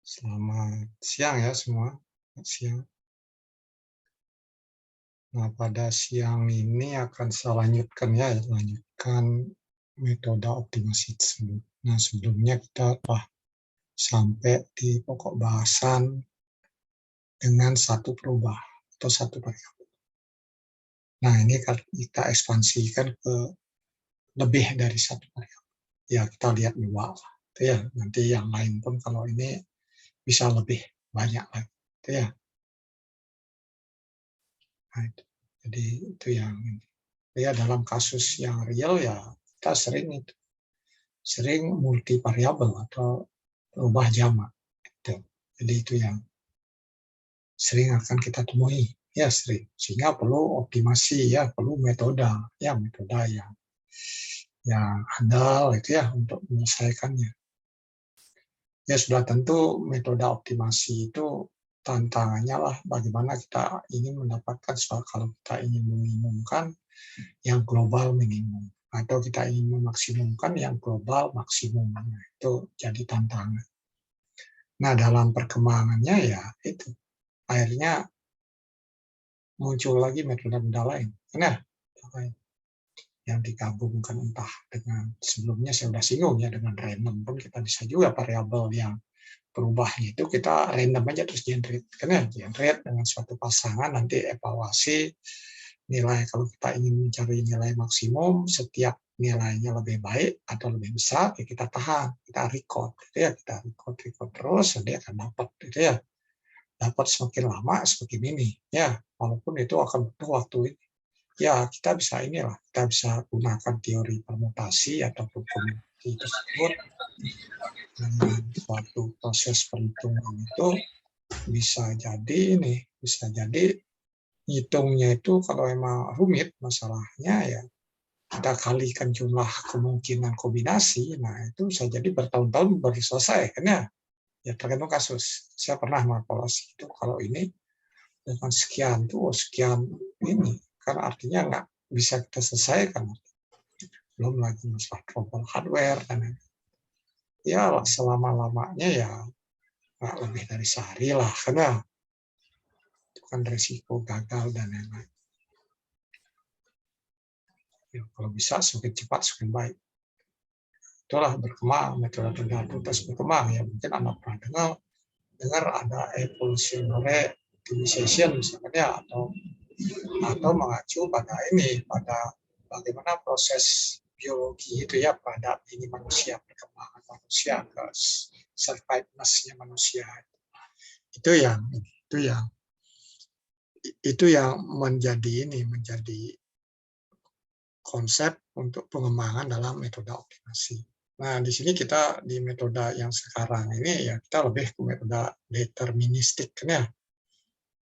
Selamat siang ya semua. Selamat siang. Nah, pada siang ini akan saya lanjutkan ya, lanjutkan metode optimasi tersebut. Nah, sebelumnya kita telah sampai di pokok bahasan dengan satu perubahan atau satu variabel. Nah, ini kita ekspansikan ke lebih dari satu variabel. Ya, kita lihat dua lah. Itu ya, nanti yang lain pun kalau ini bisa lebih banyak lagi. Itu ya. Nah, itu. Jadi itu yang ini. Ya, dalam kasus yang real ya kita sering multivariabel atau berubah jamak gitu. Jadi itu yang sering akan kita temui ya sering, sehingga perlu optimasi ya, perlu metode yang handal itu ya untuk menyelesaikannya. Ya sudah tentu metode optimasi itu tantangannya lah bagaimana kita ingin mendapatkan soal kalau kita ingin meminimumkan yang global minimum atau kita ingin memaksimumkan yang global maksimum. Nah, itu jadi tantangan. Nah, dalam perkembangannya ya itu akhirnya muncul lagi metode-metode lain. Nah, yang digabungkan entah dengan sebelumnya saya sudah singgung ya dengan random pun kita bisa juga variabel yang berubahnya itu kita random aja terus generate karena generate dengan suatu pasangan nanti evaluasi nilai kalau kita ingin mencari nilai maksimum setiap nilainya lebih baik atau lebih besar ya kita tahan kita record gitu ya kita record terus nanti akan dapat gitu ya dapat semakin lama semakin ini ya walaupun itu akan butuh waktu ya kita bisa inilah kita bisa gunakan teori permutasi ataupun kombinasi tersebut dengan suatu proses perhitungan itu bisa jadi ngitungnya itu kalau emang rumit masalahnya ya kita kalikan jumlah kemungkinan kombinasi, nah itu bisa jadi bertahun-tahun baru selesai kan ya tergantung kasus. Saya pernah mengevaluasi itu kalau ini dengan sekian tuh sekian ini kan artinya nggak bisa kita selesaikan belum lagi masalah trouble hardware dan ya selama lamanya ya nggak lebih dari sehari lah karena itu kan risiko gagal dan lain-lain. Ya, kalau bisa semakin cepat semakin baik. Itulah berkembang metode terus berkembang ya mungkin Anda pernah dengar ada evolutionary optimization misalnya atau mengacu pada ini pada bagaimana proses biologi itu ya pada ini manusia perkembangan manusia ke surviveness-nya manusia itu yang itu yang menjadi konsep untuk pengembangan dalam metode optimasi. Nah, di sini kita di metode yang sekarang ini ya kita lebih ke metode deterministik kan ya.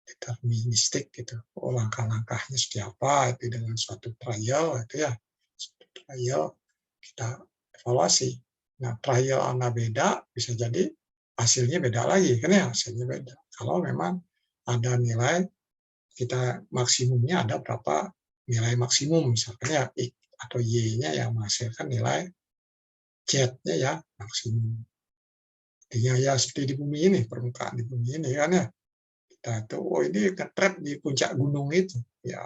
Deterministik gitu. Oh, langkah-langkahnya seperti apa itu dengan suatu trial itu ya. Suatu trial kita evaluasi. Nah, trial Anda beda bisa jadi hasilnya beda lagi kan ya, hasilnya beda. Kalau memang ada nilai kita maksimumnya ada berapa nilai maksimum misalkan ya X atau Y-nya yang menghasilkan nilai Z-nya ya maksimum. Artinya ya seperti di bumi ini, permukaan di bumi ini kan ya. Kita tuh, oh ini nge-trap di puncak gunung itu. Ya,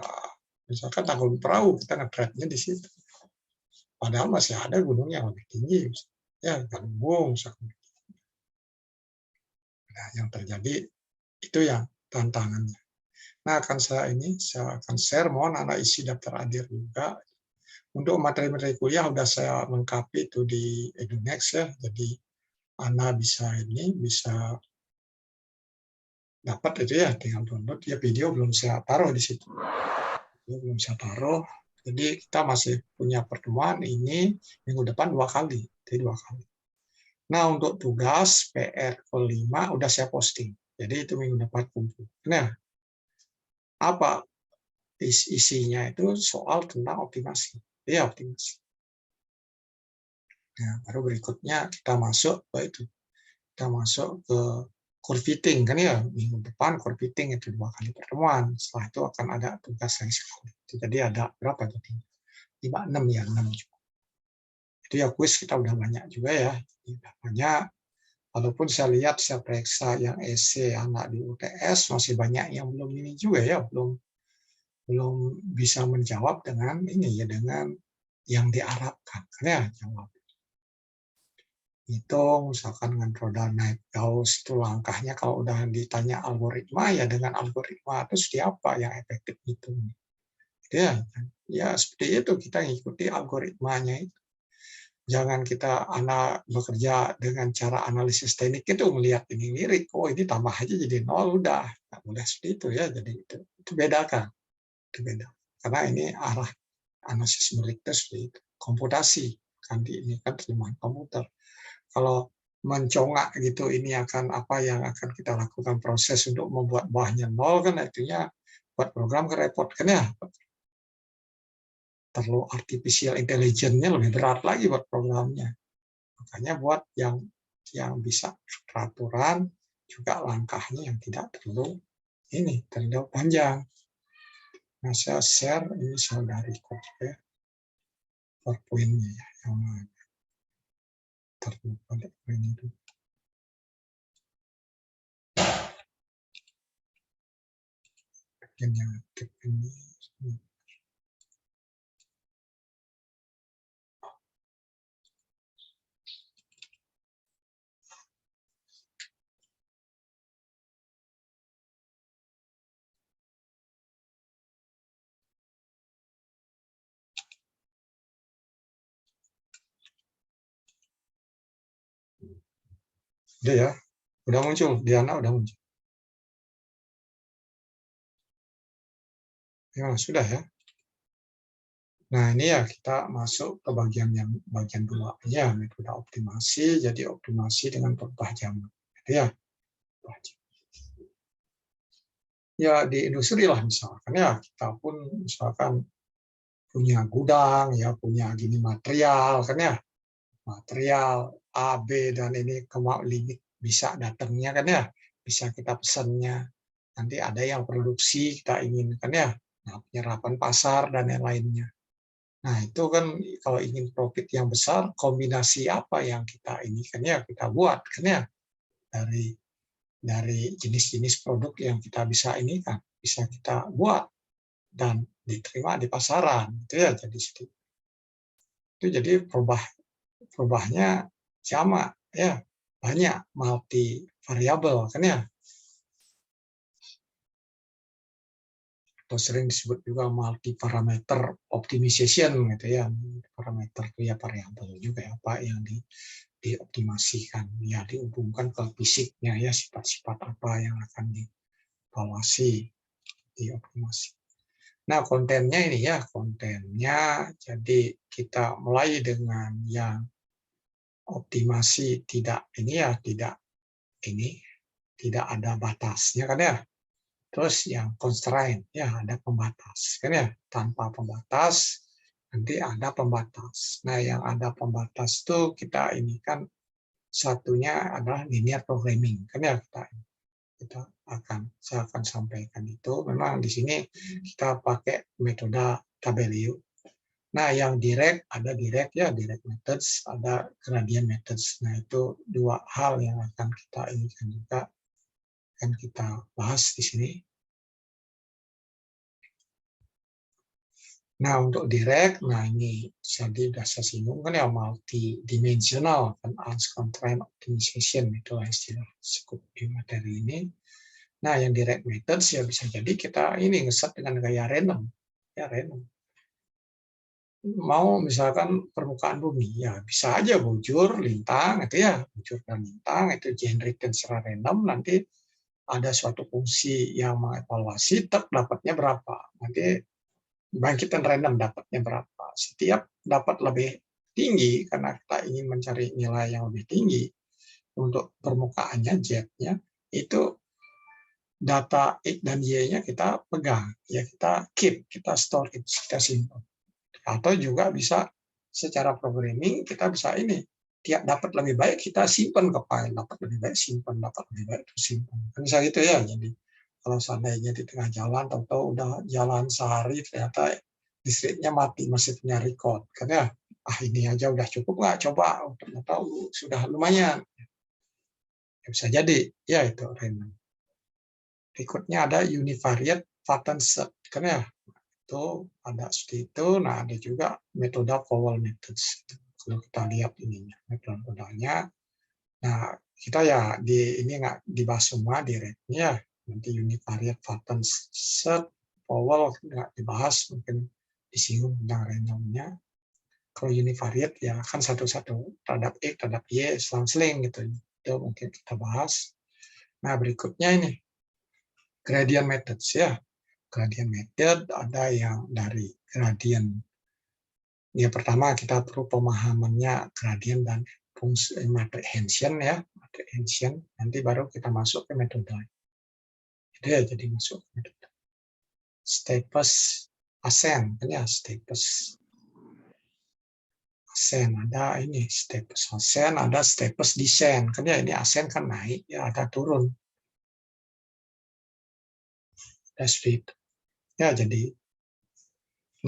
misalkan Tangkuban Perahu, kita nge-trapnya di situ. Padahal masih ada gunung yang lebih tinggi. Ya, Galunggung. Nah, yang terjadi itu yang tantangannya. Nah, saya akan share, mohon Anda isi daftar hadir juga. Untuk materi-materi kuliah sudah saya lengkapi itu di EduNext ya. Jadi Anda bisa dapat itu ya, tinggal download ya video belum saya taruh di situ. Video belum saya taruh. Jadi kita masih punya pertemuan ini minggu depan 2 kali, jadi 2 kali. Nah untuk tugas PR kelima udah saya posting, jadi itu minggu depan kumpul. Nah apa isinya itu soal tentang optimasi, ya optimasi. Nah, baru berikutnya kita masuk ke core fitting kan ya minggu depan core fitting itu 2 kali pertemuan. Setelah itu akan ada tugas yang sekali. Jadi ada berapa tadi? 5, 6 ya 6 juga. Itu ya kuis kita udah banyak juga ya. Udah banyak. Walaupun saya lihat, saya periksa yang esai anak di UTS masih banyak yang belum ini juga ya, belum belum bisa menjawab dengan ini ya, dengan yang diharapkan. Karena jawab hitung, misalkan dengan roda naik Gauss itu langkahnya kalau udah ditanya algoritma ya dengan algoritma itu siapa yang efektif itu. Ya, ya seperti itu kita ngikuti algoritmanya itu. Jangan kita anak bekerja dengan cara analisis teknik itu melihat ini lirik, oh ini tambah aja jadi nol udah, nggak boleh seperti itu ya. Jadi itu bedakan, itu beda. Karena ini arah analisis lirik itu seperti itu. Komputasi kan ini kan terjemahan komputer. Kalau mencongak gitu ini akan apa yang akan kita lakukan proses untuk membuat buahnya nol kan artinya buat program kan repot kan ya, perlu artificial intelligence-nya lebih berat lagi buat programnya. Makanya buat yang bisa peraturan juga langkahnya yang tidak terlalu ini terlalu panjang. Nah, saya share ini saudari copy PowerPoint-nya ya, yang mana terlupa ini dulu. Bagian yang aktif ini. Udah ya, udah muncul, Diana udah muncul. Ya, sudah ya. Nah, ini ya kita masuk ke bagian dua ya, metode optimasi. Jadi optimasi dengan berubah zaman. Ya, ya di industri lah misalkan ya kita pun misalkan punya gudang ya, punya gini material kan ya, material A, B dan ini limit bisa datangnya kan ya, bisa kita pesannya. Nanti ada yang produksi kita inginkan ya, nah, penyerapan pasar dan yang lainnya. Nah, itu kan kalau ingin profit yang besar, kombinasi apa yang kita ini kan ya, kita buat kan ya, dari jenis-jenis produk yang kita bisa ini kan, bisa kita buat dan diterima di pasaran itu ya. Jadi itu jadi perubahannya sama ya, banyak multi variabel kan ya, atau sering disebut juga multi parameter optimization gitu ya. Parameter itu ya variabel juga ya, apa yang dioptimasikan ya, dihubungkan ke fisiknya ya, sifat-sifat apa yang akan dievaluasi, dioptimasi. Nah, kontennya ini ya, kontennya jadi kita mulai dengan yang optimasi tidak ini ya, tidak ada batasnya kan ya. Terus yang constraint ya, ada pembatas kan ya. Tanpa pembatas nanti ada pembatas. Nah, yang ada pembatas itu kita ini kan satunya adalah linear programming kan ya, saya akan sampaikan itu. Memang di sini kita pakai metode Tabelio. Nah, yang direct ada direct ya, direct methods, ada gradient methods. Nah, itu dua hal yang akan kita inginkan juga, akan kita bahas di sini. Nah, untuk direct, nah ini jadi sudah saya singgung kan ya, multidimensional kan, unconstrained optimization itu istilah skup di materi ini. Nah, yang direct methods ya bisa jadi kita ini ngeset dengan gaya random, ya random. Mau misalkan permukaan bumi ya bisa aja bujur lintang itu ya, bujur dan lintang itu generate secara random, nanti ada suatu fungsi yang mengevaluasi tak dapatnya berapa, nanti bangkitan random dapatnya berapa, setiap dapat lebih tinggi karena kita ingin mencari nilai yang lebih tinggi untuk permukaannya Z-nya, itu data X dan Y-nya kita pegang ya, kita keep, kita store, kita simpan. Atau juga bisa secara programming kita bisa ini, tiap dapat lebih baik kita simpan ke file, dapat lebih baik simpan, dapat lebih baik itu simpan. Kan bisa gitu ya. Jadi kalau seandainya di tengah jalan atau udah jalan sehari ternyata listriknya mati, masih punya record kan ya, ini aja udah cukup nggak, coba ternyata sudah lumayan. Ya, bisa jadi, ya itu random. Berikutnya ada univariate pattern search. Kan ya, itu ada seperti itu. Nah, ada juga metode Powell methods. Kalau kita lihat ininya, metodenya. Nah, kita ya di ini nggak dibahas semua di rate-nya ya. Nanti univariate pattern search, Powell nggak dibahas, mungkin disinggung tentang randomnya. Kalau univariate ya kan satu-satu, terhadap X, terhadap Y, selang-seling gitu. Itu mungkin kita bahas. Nah, berikutnya ini gradient methods ya. Gradient method ada yang dari gradient. Ya, pertama kita perlu pemahamannya gradient dan fungsi matrix ya, matrix. Nanti baru kita masuk ke metode. Jadi masuk ke metode. Stepes ascent, kan ya, stepes ascent, ada ini stepes ascent, ada stepes descent, kan ya, ini ascent kan naik, ya ada turun. Ada speed. Ya, jadi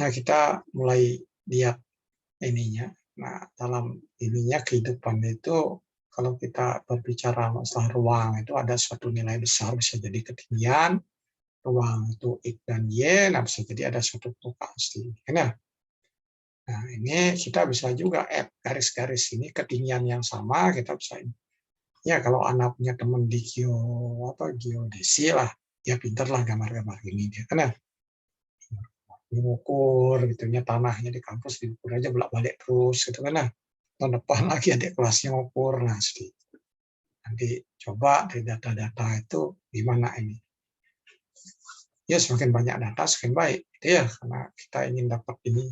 nah kita mulai lihat ininya. Nah, dalam ininya kehidupan itu kalau kita berbicara masalah ruang itu ada suatu nilai besar, bisa jadi ketinggian, ruang itu X dan Y, nah bisa jadi ada suatu pasti. Ya. Nah, ini kita bisa juga add garis-garis ini ketinggian yang sama, kita bisa ini. Ya, kalau anak punya teman di geodesi lah, ya pinter lah gambar-gambar ini dia kan ya. Mengukur gitu nya tanahnya di kampus diukur aja bolak-balik terus gitu kan nah. Tahun depan lagi adik kelasnya ngukur nah nanti coba dari data-data itu gimana ini. Ya semakin banyak data semakin baik gitu ya karena kita ingin dapat ini.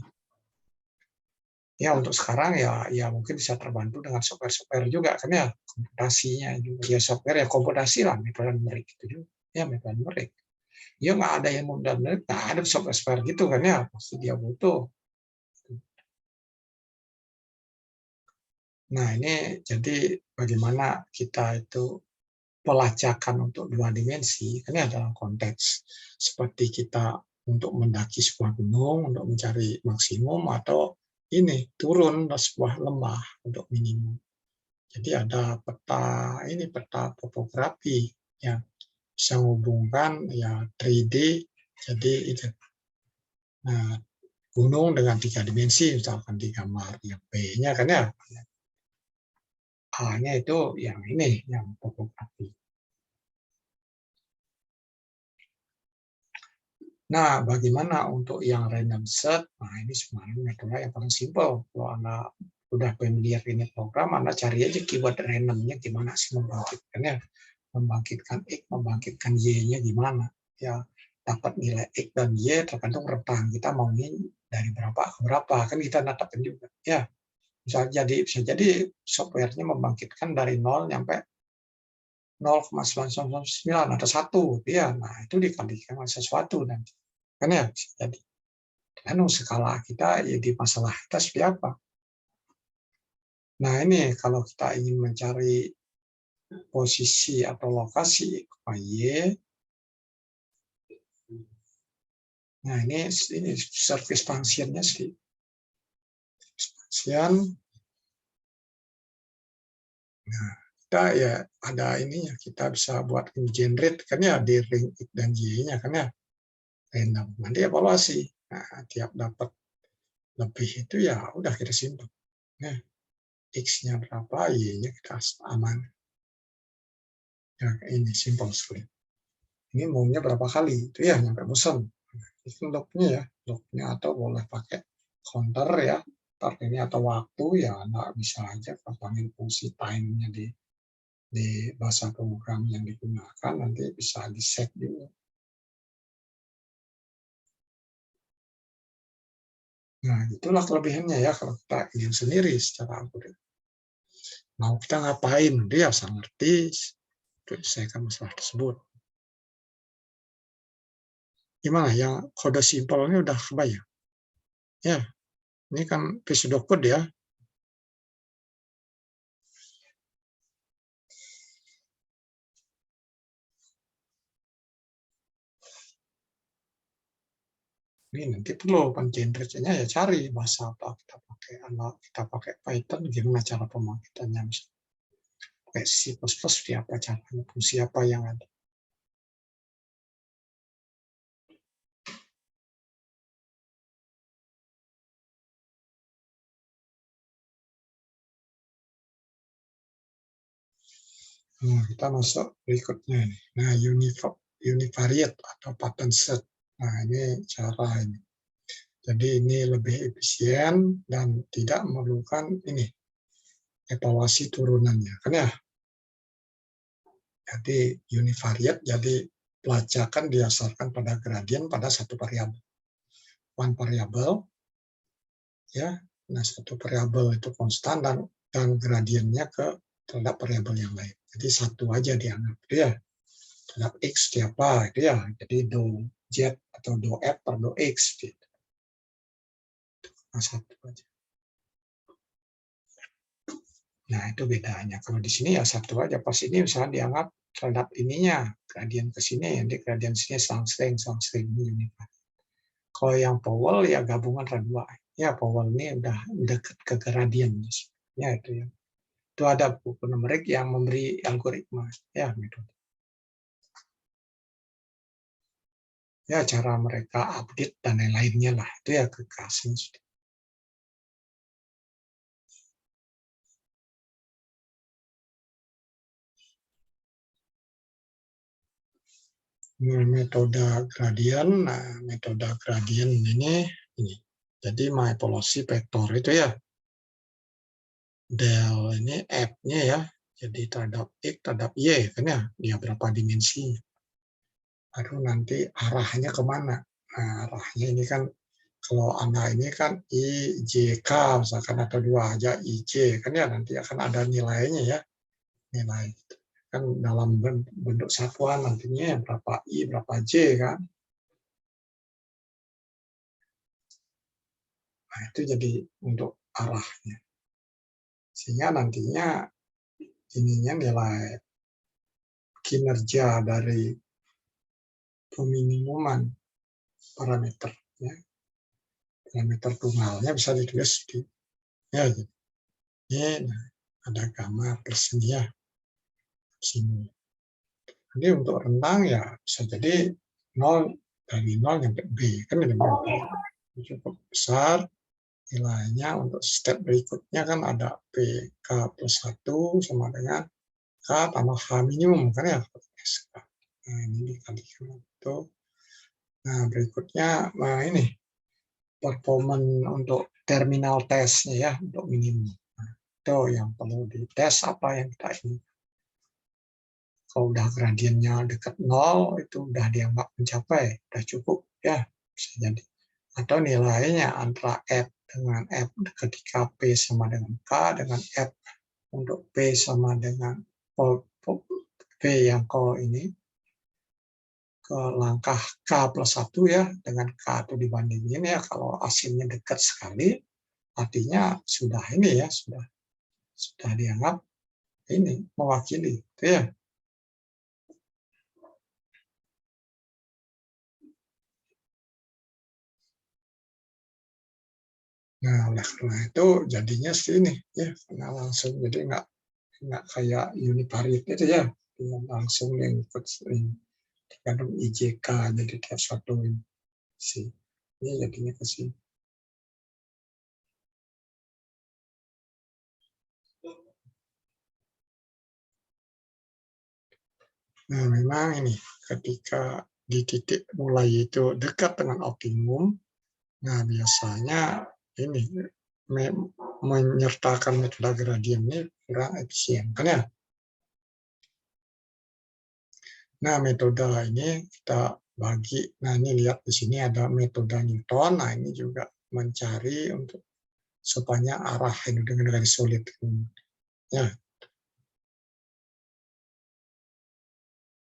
Ya untuk sekarang ya mungkin bisa terbantu dengan software-software juga kan ya komputasinya juga ya software ya komputasi lah metode numerik itu juga ya metode numerik. Ya nggak ada yang mudah numerik nggak ada software gitu kan ya pasti dia butuh. Nah, ini jadi bagaimana kita itu pelacakan untuk dua dimensi, ini dalam konteks seperti kita untuk mendaki sebuah gunung untuk mencari maksimum atau ini turun ke sebuah lembah untuk minimum. Jadi ada peta topografi yang bisa menghubungkan ya 3D jadi itu. Nah, gunung dengan tiga dimensi misalkan di gambar yang B-nya kan ya A-nya itu yang ini, yang topografi. Nah, bagaimana untuk yang random set? Nah, ini sebenarnya metode yang paling simpel. Kalau Anda udah familiar ini program, Anda cari aja keyword randomnya gimana sih membangkitkannya. Membangkitkan X, membangkitkan Y-nya gimana. Ya, dapat nilai X dan Y tergantung rentang. Kita maunya dari berapa ke berapa. Kan kita netapin juga. Ya, bisa jadi softwarenya membangkitkan dari 0 sampai 0,999 atau 1 ya. Nah, itu dikalikan dengan sesuatu nanti. Kan ya bisa jadi. Kan skala kita ya di masalah kita seperti apa. Nah, ini kalau kita ingin mencari posisi atau lokasi Y, nah ini surface functionnya sih. Function, nah kita ya ada ini ya kita bisa buat generate kan ya di ring X dan Y-nya kan ya random. Nanti evaluasi. Nah, tiap dapat lebih itu ya udah kita simpan. Nah, X-nya berapa, Y-nya kita aman. Ya, ini simple sekali. Ini maunya berapa kali, itu ya nyampe bosan. Itu lognya ya, lognya atau boleh pakai counter ya, start ini atau waktu ya, nggak bisa aja pasangin fungsi time-nya di bahasa program yang digunakan, nanti bisa di-set juga. Nah, itulah kelebihannya ya kalau kita ingin sendiri secara algoritma. Mau kita ngapain, dia harus ngerti menyelesaikan masalah tersebut. Gimana yang kode simpelnya udah kebayang? Ya, ini kan pseudocode ya. Ini nanti perlu genre-nya ya cari bahasa apa kita pakai Python gimana cara pembangkitannya misalnya. pakai C++ apa caranya, fungsi apa yang ada. Nah, kita masuk berikutnya. Nah, univariate atau pattern set. Nah, ini cara ini. Jadi ini lebih efisien dan tidak memerlukan ini evaluasi turunannya, kan ya. Jadi univariate, jadi pelacakan didasarkan pada gradien pada satu variabel. One variabel, ya. Nah, satu variabel itu konstan dan gradiennya terhadap variabel yang lain. Jadi satu aja dianggap, ya. Terhadap x siapa, itu ya. Jadi do z atau do f per do x, gitu. Nah, satu aja. Nah, itu bedanya. Kalau di sini ya satu aja. Pas ini misalnya dianggap terhadap ininya, gradien ke sini, nanti gradien sini selang-seling ini univariate. Kalau yang Powell ya gabungan dua. Ya, Powell ini udah dekat ke gradien. Ya, itu ya. Itu ada buku numerik yang memberi algoritma. Ya, metode. Ya, cara mereka update dan lain-lainnya lah. Itu ya kekasih. Metode gradien. Nah, metode gradien ini. Jadi evaluasi vektor itu ya. Del ini F-nya ya. Jadi terhadap X, terhadap Y. Kan ya, dia berapa dimensi. Baru nanti arahnya kemana. Nah, arahnya ini kan, kalau Anda ini kan I, J, K, misalkan atau dua aja I, J. Kan ya, nanti akan ada nilainya ya. Nilai. Kan dalam bentuk satuan nantinya berapa I, berapa J kan. Nah, itu jadi untuk arahnya. Sehingga nantinya ininya nilai kinerja dari peminimuman parameter, ya. Parameter tunggalnya bisa ditulis di ya, ini nah, ada gamma plus ini ya sini. Jadi untuk rentang ya bisa jadi 0 dari 0 sampai B kan cukup besar nilainya. Untuk step berikutnya kan ada PK plus 1 sama dengan K tambah H minimum kan ya. Nah, ini dikalikan itu. Nah, berikutnya nah ini performance untuk terminal testnya ya, untuk minimum. Nah, itu yang perlu dites apa yang kita ini. Kalau udah gradiennya dekat 0, itu udah dianggap mencapai, udah cukup ya, bisa jadi. Atau nilainya antara F dengan F ketika P sama dengan K dengan F untuk P sama dengan P yang ini ke langkah K plus 1 ya, dengan K itu dibandingin ya, kalau hasilnya dekat sekali, artinya sudah ini ya, sudah dianggap ini mewakili, itu ya. Nah, oleh karena itu jadinya sini ya, karena langsung jadi nggak kayak univariate itu ya, langsung yang ikut tergantung IJK jadi tiap satu sih. Ini jadinya ke sini. Nah, memang ini ketika di titik mulai itu dekat dengan optimum, nah biasanya ini menyertakan metode gradien ini kurang efisien kan ya. Nah, metode ini kita bagi. Nah, ini lihat di sini ada metode Newton. Nah, ini juga mencari untuk supaya arah ini dengan garis solid. Ya.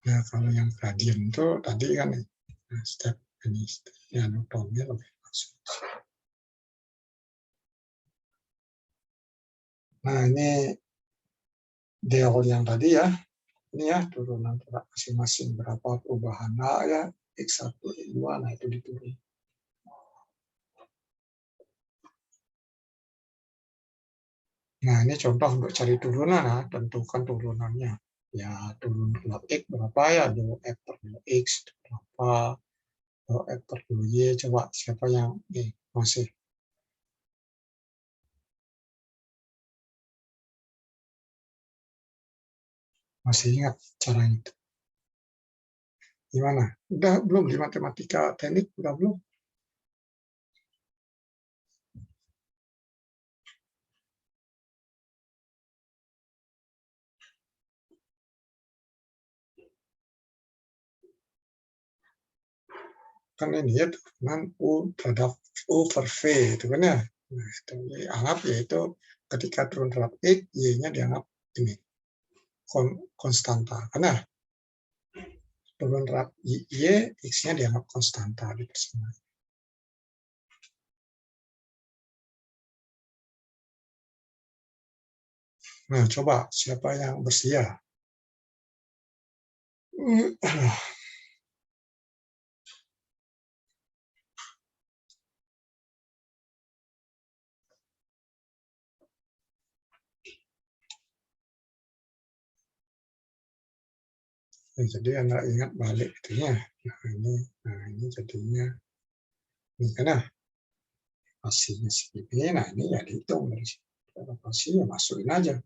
Nah, kalau yang gradien itu tadi kan step ini ya Newtonnya lebih masuk. Nah, ini del yang tadi ya. Ini ya turunan masing-masing berapa perubahan ya X1, X2, nah itu diturun. Nah, ini contoh untuk cari turunan, nah, tentukan turunannya. Ya, turun dua X berapa ya? Dua X per dua X berapa? Dua X per dua Y, coba siapa yang masih ingat caranya itu? Gimana? Udah belum di matematika teknik? Udah belum? Kan ini ya turunan U terhadap U per V itu kan ya. Nah, itu dianggap yaitu ketika turun terhadap X, Y-nya dianggap ini konstanta. Karena turun terhadap Y, X-nya dianggap konstanta di persamaan. Nah, coba siapa yang bersedia? Jadi Anda ingat balik itunya. Nah ini jadinya ini karena pastinya segini. Nah ini ya dihitung dari sini. Kalau pastinya masukin aja.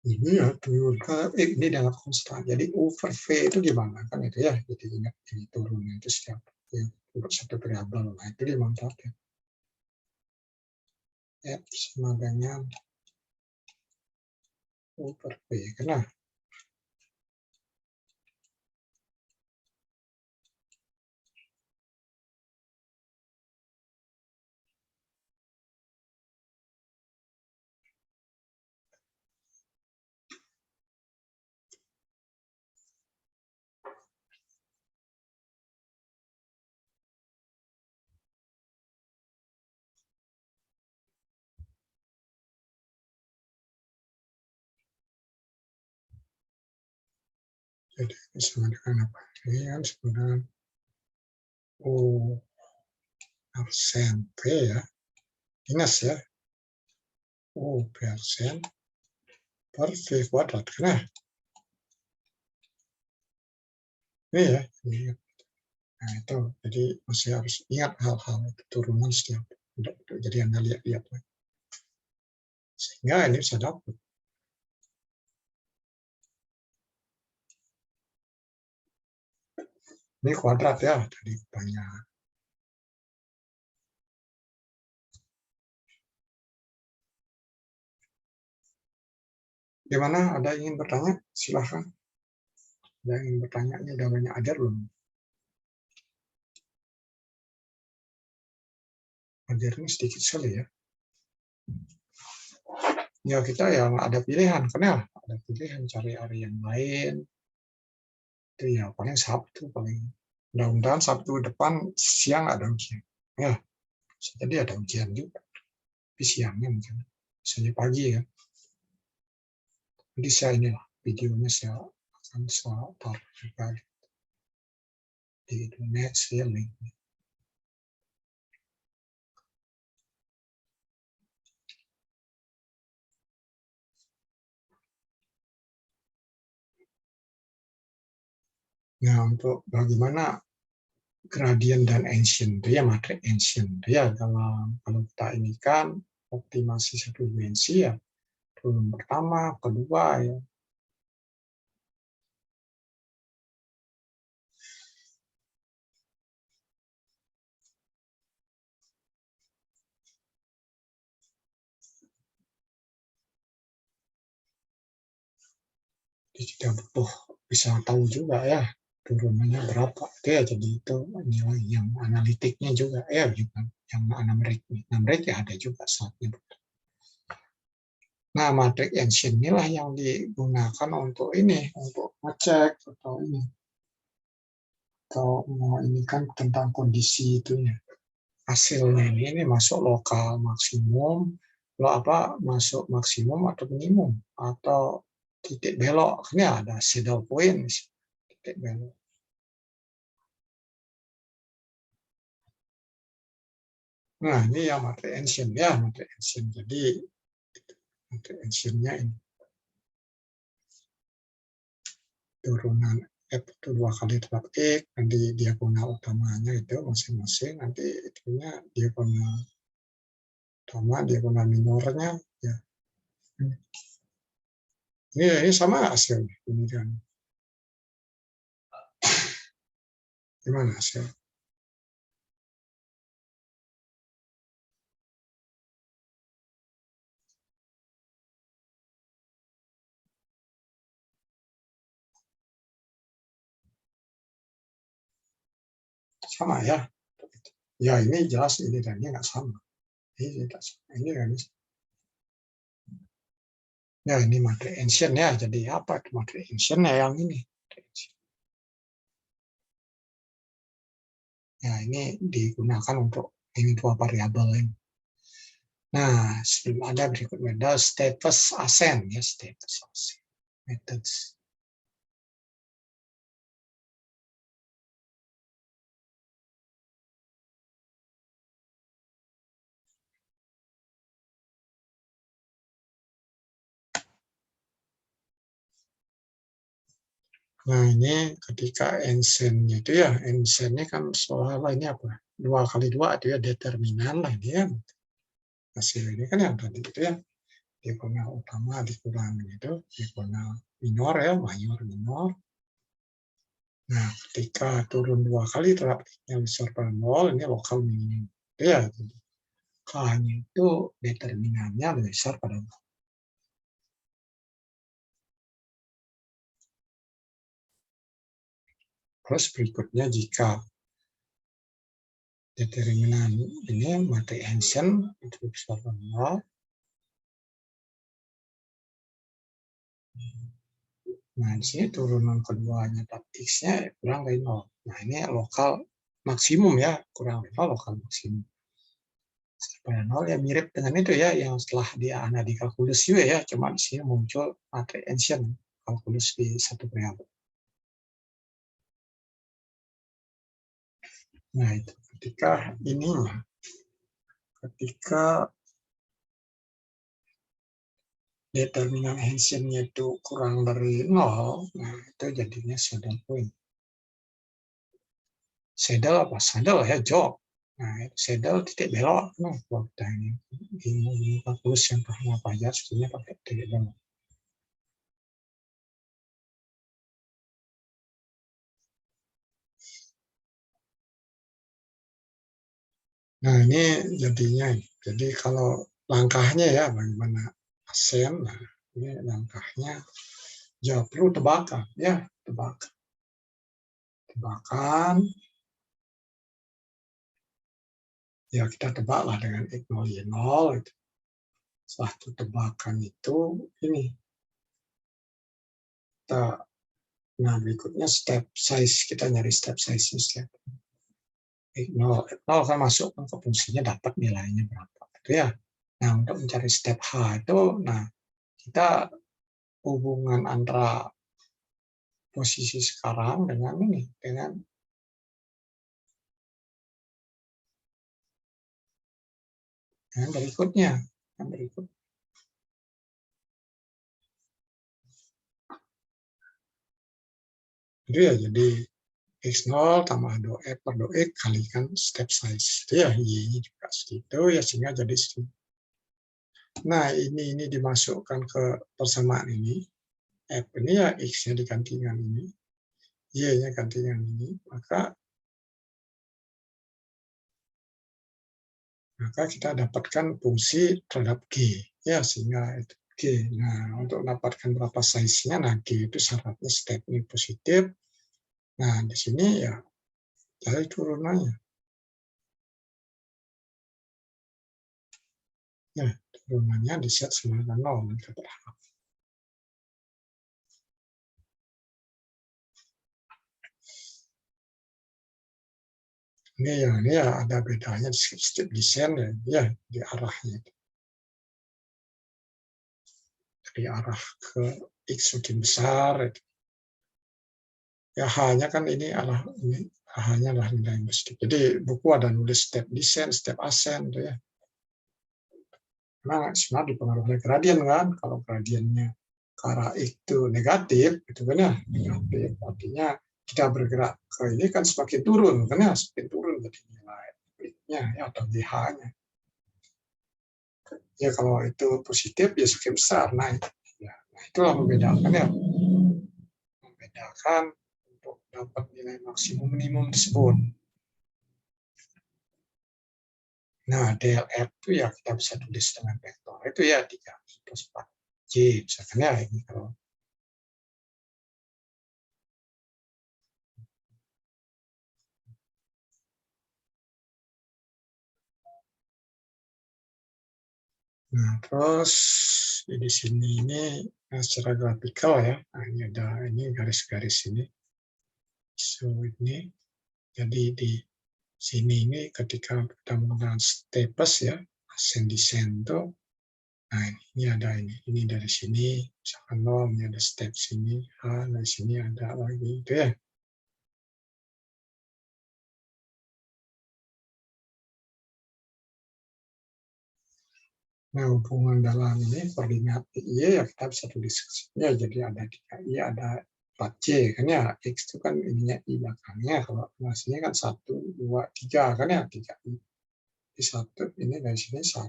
Ini ya turun ke ini dengan konstan. Jadi over V itu gimana kan itu ya. Jadi ingat ini turunnya itu setiap ya, untuk satu variabel. Nah itu dimanfaatkan. F sama dengan over V. Karena jadi sama dengan apa? Ini kan sebenarnya O persen V ya. Minus ya. O persen per V kuadrat. Nah, ini ya. Nah, itu. Jadi masih harus ingat hal-hal itu turunan setiap. Jadi Anda lihat-lihat. Sehingga ini bisa dapat. Ini kuadrat ya. Jadi banyak. Gimana? Ada ingin bertanya? Silahkan. Ada yang ingin bertanya? Ini udah banyak ajar belum? Ajarnya sedikit sekali ya. Ya kita yang ada pilihan. Karena ada pilihan cari hari yang lain. Itu ya paling Sabtu. Paling mudah-mudahan Sabtu depan siang ada ujian. Ya, jadi ada ujian juga. Tapi siangnya mungkin. Misalnya pagi ya. Jadi saya inilah videonya saya akan taruh juga di next link. Nah, untuk bagaimana gradient dan ancient itu ya matrik ancient itu ya kalau kita ini kan optimasi satu dimensi ya turun pertama, kedua ya. Jadi kita butuh bisa tahu juga ya turunannya berapa itu ya jadi itu nilai yang analitiknya juga ya juga yang numerik ya ada juga saatnya. Nah, matrik ancient inilah yang digunakan untuk ini, untuk ngecek atau ini, atau mau ini kan tentang kondisi itu ya. Hasilnya ini masuk lokal maksimum, lo apa masuk maksimum atau minimum atau titik belok. Ini ada saddle point, titik belok. Nah, ini yang materi ancient ya, materi ancient. Jadi materi ancientnya ini turunan F itu 2 kali tetap X, nanti diagonal utamanya itu masing-masing, nanti itunya diagonal utama, diagonal minornya, ya. Ini sama hasilnya, ini kan. Gimana hasil? Sama ya. Ya ini jelas ini dan ini nggak sama. Ini tidak sama. Ini kan. Ya ini materi ancient ya. Jadi apa itu materi ancient ya yang ini? Ya ini digunakan untuk ini dua variabel ini. Nah, sebelum ada berikutnya ada status ascent ya, status ascent methods. Nah ini ketika ancient-nya itu ya, ancient-nya kan seolah-olah ini apa? 2 kali 2 itu ya determinan lah dia. Hasil ini kan yang tadi itu ya, diagonal utama dikurangi itu, diagonal minor ya, mayor minor. Nah, ketika turun 2 kali terhadap yang besar pada 0, ini lokal minimum. Itu ya, K-nya itu determinannya lebih besar pada 0. Terus berikutnya jika determinan ini materi ancient itu besar pada 0, nah di sini turunan keduanya x-nya kurang dari 0. Nah ini lokal maksimum ya, kurang dari 0 lokal maksimum. Pada 0 ya mirip dengan itu ya, yang setelah dia di kalkulus juga ya, cuma di sini muncul materi ancient kalkulus di satu variabel. Nah itu ketika ininya, ketika determinan ancient-nya itu kurang dari 0, nah itu jadinya saddle point. Saddle apa? Saddle ya, jog. Nah, saddle titik belok. Nah, kalau kita ini kalkulus yang paham apa aja, sebetulnya pakai titik belok. Nah, ini jadinya. Jadi kalau langkahnya ya, bagaimana ascent, nah ini langkahnya. Ya, perlu tebakan. Ya, tebakan. Tebakan. Ya, kita tebaklah dengan X0, Y0. Itu. Setelah itu tebakan itu, ini. Kita, nah, berikutnya step size. Kita nyari step size. Step X0 kan masuk ke fungsinya dapat nilainya berapa. Itu ya. Nah, untuk mencari step H itu, nah, kita hubungan antara posisi sekarang dengan ini, dengan berikutnya, yang berikut. Itu ya, jadi X0 tambah 2F per 2X kalikan step size. Itu ya, Y-nya juga segitu, ya sehingga jadi segitu. Nah, ini dimasukkan ke persamaan ini. F ini ya X-nya diganti dengan ini. Y-nya ganti dengan ini. Maka kita dapatkan fungsi terhadap G. Ya, sehingga itu G. Nah, untuk mendapatkan berapa size-nya, nah G itu syaratnya step ini positif. Nah, di sini ya cari turunannya. Ya, turunannya di set sama dengan 0. Kita berharap. Ini ya ada bedanya di step desain ya di arahnya. Dari arah ke X makin besar. Ya, H-nya kan ini arah ini H-nya adalah nilai yang positif. Jadi buku ada nulis step descent, step ascent, gitu ya. Karena sebenarnya dipengaruhi oleh gradien kan. Kalau gradiennya ke arah itu negatif, gitu kan ya, negatif. Artinya kita bergerak ke ini kan semakin turun, kan ya, semakin turun jadi nilai nya ya, atau GH-nya. Ya kalau itu positif ya semakin besar naik. Ya, nah itulah membedakan ya, membedakan untuk dapat nilai maksimum minimum tersebut. Nah, DLF itu ya kita bisa tulis dengan vektor. Itu ya 3 plus 4J. Misalkan ya ini kalau nah, terus di sini ini secara grafikal ya. Nah, ini ada ini garis-garis ini. So ini jadi di sini ini ketika kita menggunakan stepes ya, ascend descent itu, nah ini ada ini dari sini, misalkan 0, ini ada step sini, dari sini ada lagi, itu ya. Nah, hubungan dalam ini koordinat Y ya kita bisa tulis ya, jadi ada 3Y, ada 4C kan ya, X itu kan ininya I belakangnya, kalau sini kan 1, 2, 3 kan ya, 3Y. Di 1, ini dari sini 1,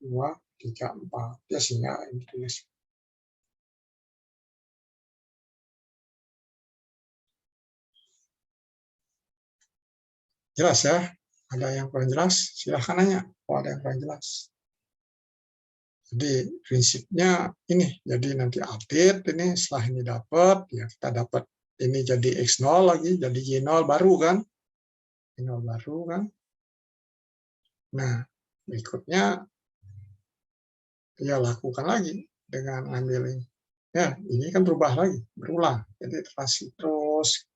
2, 3, 4. Ya sehingga ini tulis. Jelas ya? Ada yang kurang jelas? Silahkan nanya. Oh, ada yang kurang jelas. Jadi prinsipnya ini, jadi nanti update ini setelah ini dapat, ya kita dapat ini jadi X0 lagi, jadi Y0 baru kan, Y0 baru kan. Nah, berikutnya ya lakukan lagi dengan ambil ini. Ya, ini kan berubah lagi, berulang. Jadi iterasi terus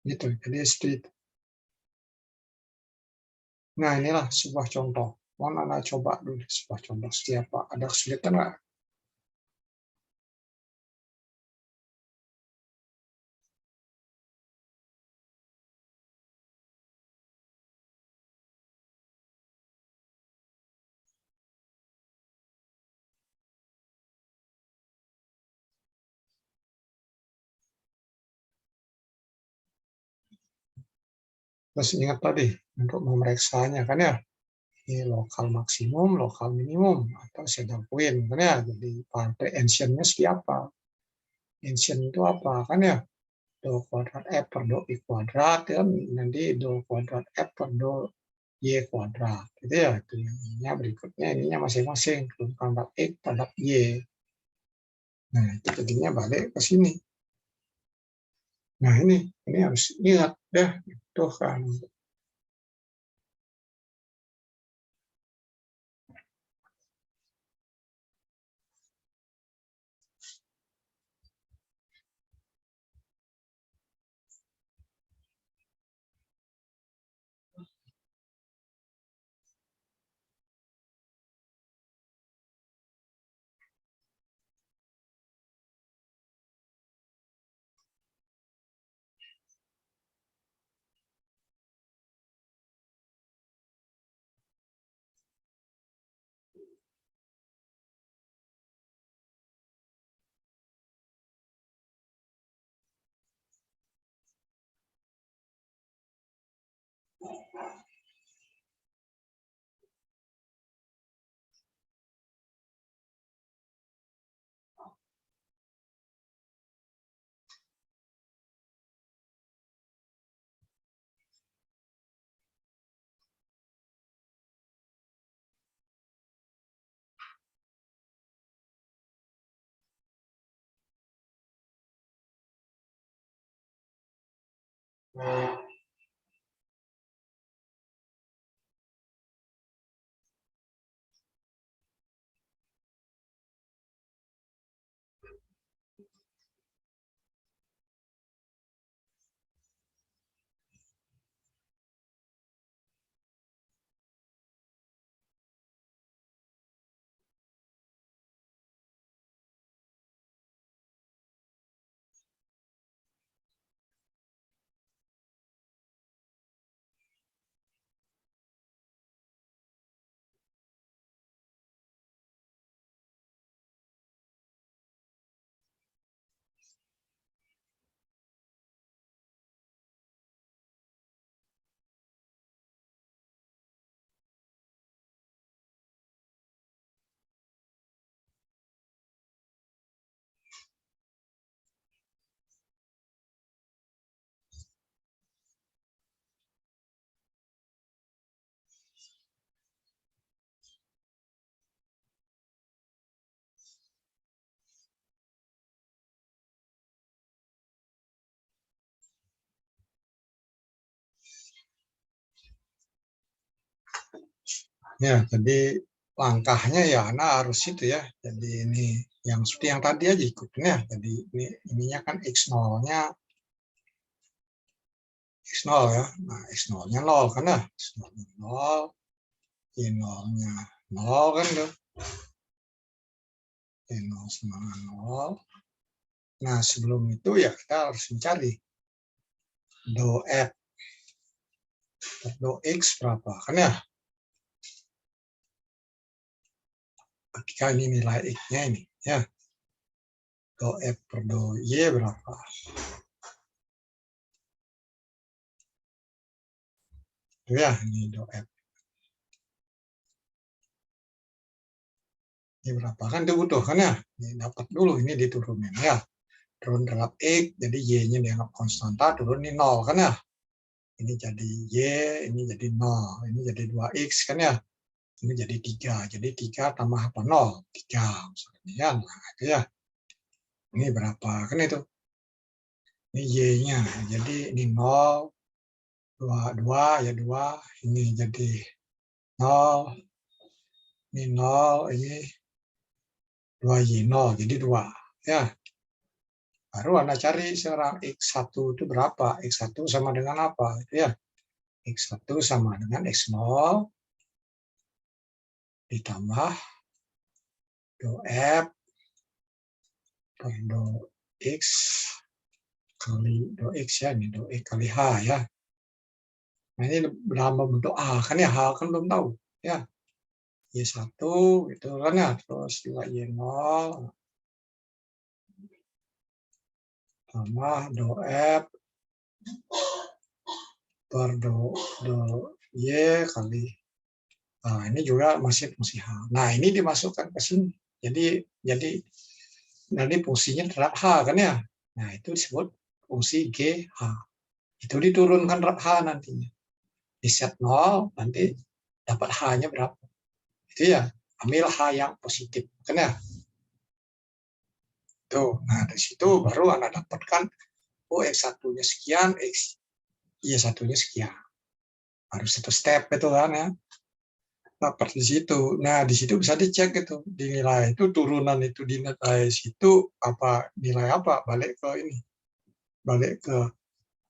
gitu. Jadi seperti. Nah, inilah sebuah contoh. Mohon Anda coba dulu sebuah contoh. Siapa? Ada kesulitan nggak? Terus ingat tadi, untuk memeriksanya kan ya, ini lokal maksimum, lokal minimum, atau saddle point kan ya. Jadi partai ancientnya seperti apa? Ancient itu apa kan ya? Do kuadrat F per do I kuadrat ya, nanti do kuadrat F per do Y kuadrat. Gitu ya, itu ininya berikutnya ininya masing-masing, kuadrat X kuadrat Y. Nah, itu jadinya balik ke sini. Nah, ini harus ingat deh, itu kan. Ya, jadi langkahnya ya Anda harus itu ya. Jadi ini yang seperti yang tadi aja ikutin ya. Jadi ini ininya kan X0-nya X0 ya. Nah, X0-nya 0 kan ya. X0-nya 0, Y0-nya 0 kan tuh. Y0 sama 0. Nah, sebelum itu ya kita harus mencari do F per do X berapa kan ya. Ketika ini nilai X-nya ini ya. Do F per do Y berapa. Itu ya, ini do F. Ini berapa kan dibutuhkan ya. Ini dapat dulu ini diturunin ya. Turun terhadap X, jadi Y-nya dianggap konstanta, turun ini 0 kan ya. Ini jadi Y, ini jadi 0, ini jadi 2X kan ya. Ini jadi 3, jadi 3 tambah apa 0? 3 misalnya ya. Nah, itu ya. Ini berapa kan itu? Ini Y-nya, jadi ini 0, 2 ya 2, ini jadi 0, ini 0, ini 2Y0, jadi 2 ya. Baru Anda cari sekarang X1 itu berapa? X1 sama dengan apa? Itu ya. X1 sama dengan X0 ditambah do F per do X kali do X ya. Ini do X kali H ya. Nah, ini dalam bentuk A kan ya. H kan belum tahu ya. Y1 itu kan ya. Terus juga Y0 tambah do F per do Y kali. Nah, ini juga masih fungsi H. Nah, ini dimasukkan ke sini. Jadi nanti fungsinya terhadap H kan ya. Nah, itu disebut fungsi GH. Itu diturunkan terhadap H nantinya. Di set 0, nanti dapat H-nya berapa. Itu ya, ambil H yang positif. Kan ya? Tuh, nah dari situ baru Anda dapatkan, oh X1-nya sekian, Y1-nya sekian. Harus satu step itu kan ya. Dapat di situ. Nah, di situ bisa dicek itu. Dinilai itu turunan itu dinilai situ apa nilai apa balik ke ini. Balik ke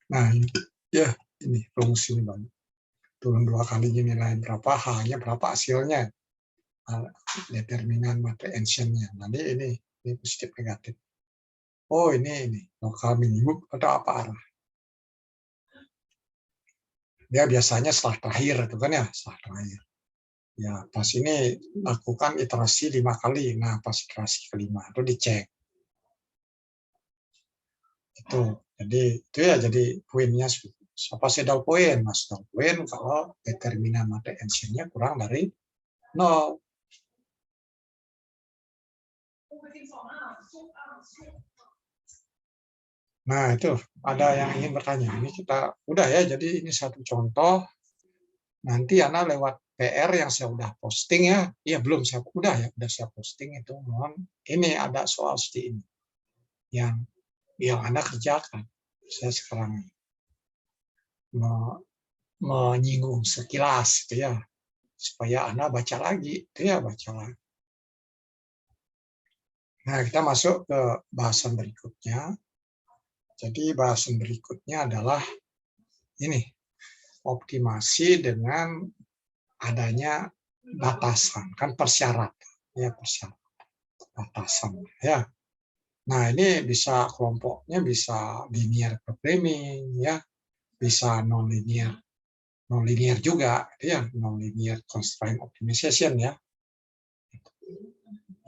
nah ini ya ini rumus ini balik. Turun 2 kali nilai berapa, H-nya berapa hasilnya. Determinan matrix-nya. Nanti ini positif negatif. Oh, ini lokal minimum atau apa arah. Dia biasanya setelah terakhir itu kan ya, setelah terakhir. Ya, pas ini lakukan iterasi 5 kali. Nah, pas iterasi kelima itu dicek. Itu. Jadi itu ya jadi poinnya apa saddle point, Mas? Saddle point kalau determinan matrix-nya kurang dari 0. Nah, itu ada yang ingin bertanya. Ini kita udah ya, jadi ini satu contoh. Nanti Ana lewat PR yang saya udah posting ya. Iya, belum saya udah saya posting itu. Mohon ini ada soal seperti ini yang Anda kerjakan. Saya sekarang menyinggung sekilas gitu ya, supaya Anda baca lagi, itu ya baca lagi. Nah, kita masuk ke bahasan berikutnya. Jadi bahasan berikutnya adalah ini, optimasi dengan adanya batasan, kan persyaratan, ya persyaratan, batasan, ya. Nah, ini bisa kelompoknya bisa linear programming, ya, bisa non-linear juga, ya, non-linear constraint optimization, ya.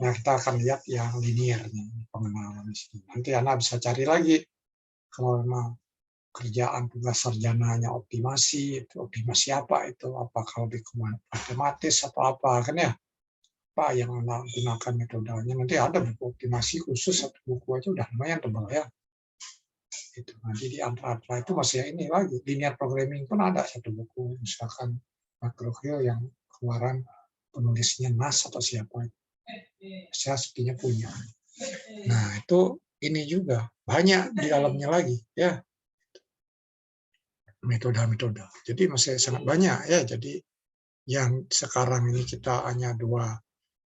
Nah, kita akan lihat yang linear nih, pengenalan di sini. Nanti Anda bisa cari lagi kalau memang kerjaan tugas sarjananya optimasi, itu optimasi apa itu? Apakah lebih ke matematis atau apa kan ya? Apa yang Anda gunakan metodenya? Nanti ada buku optimasi khusus, satu buku aja udah lumayan tebal ya. Itu nanti di antara itu masih ini lagi linear programming pun ada satu buku, misalkan McGraw-Hill yang keluaran penulisnya Nas atau siapa, saya sepertinya punya. Nah, itu ini juga banyak di dalamnya lagi ya, metode-metode. Jadi masih sangat banyak ya. Jadi yang sekarang ini kita hanya 2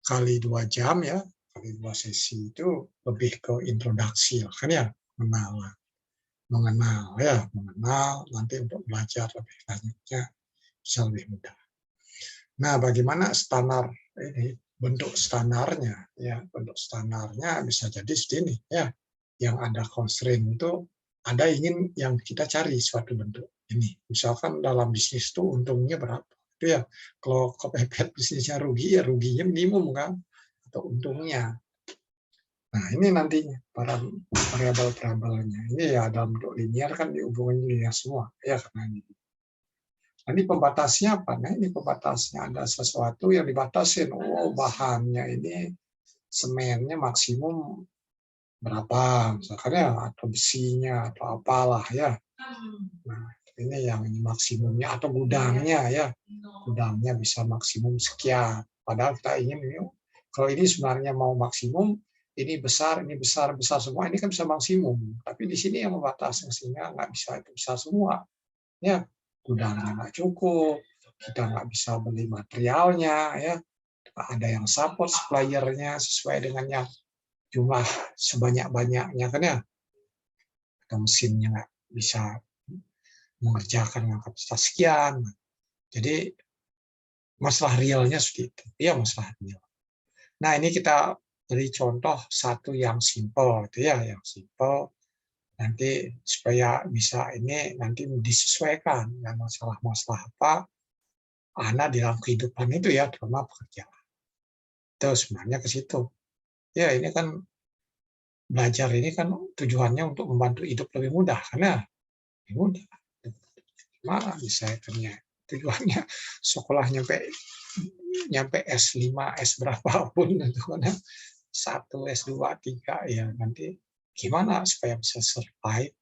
kali 2 jam ya, kali 2 sesi itu lebih ke introduksi kan ya, mengenal ya, mengenal nanti untuk belajar lebih lanjutnya bisa lebih mudah. Nah, bagaimana standar ini, bentuk standarnya ya, bentuk standarnya bisa jadi segini ya, yang ada constraint itu ada ingin yang kita cari suatu bentuk ini. Misalkan dalam bisnis itu untungnya berapa, itu ya kalau kepepet bisnisnya rugi ya ruginya minimum kan, atau untungnya. Nah, ini nantinya para variabel-variabelnya. Ini ya dalam bentuk linear kan dihubungin linear semua ya karena ini. Nah, ini pembatasnya apa? Nah, ini pembatasnya ada sesuatu yang dibatasin. Oh, bahannya ini semennya maksimum berapa, misalkan ya, atau besinya, atau apalah ya. Nah, ini yang ini maksimumnya, atau gudangnya ya, gudangnya bisa maksimum sekian. Padahal kita ingin ini, kalau ini sebenarnya mau maksimum, ini besar, besar semua, ini kan bisa maksimum. Tapi di sini yang membatasi sehingga nggak bisa itu besar semua. Ya, gudangnya nggak cukup, kita nggak bisa beli materialnya, ya, ada yang support suppliernya sesuai dengan yang jumlah sebanyak-banyaknya kan ya, atau mesinnya nggak bisa mengerjakan dengan kapasitas sekian. Jadi masalah realnya seperti itu, ya masalah real. Nah ini kita beri contoh satu yang simple, itu ya, yang simple nanti supaya bisa ini nanti disesuaikan dengan masalah-masalah apa Anda dalam kehidupan itu ya, terutama pekerjaan. Itu sebenarnya ke situ. Ya ini kan belajar ini kan tujuannya untuk membantu hidup lebih mudah, karena lebih mudah. Mana bisa ternyata tujuannya sekolah nyampe nyampe S5, S berapapun itu kan satu, S2, 3 ya nanti gimana supaya bisa survive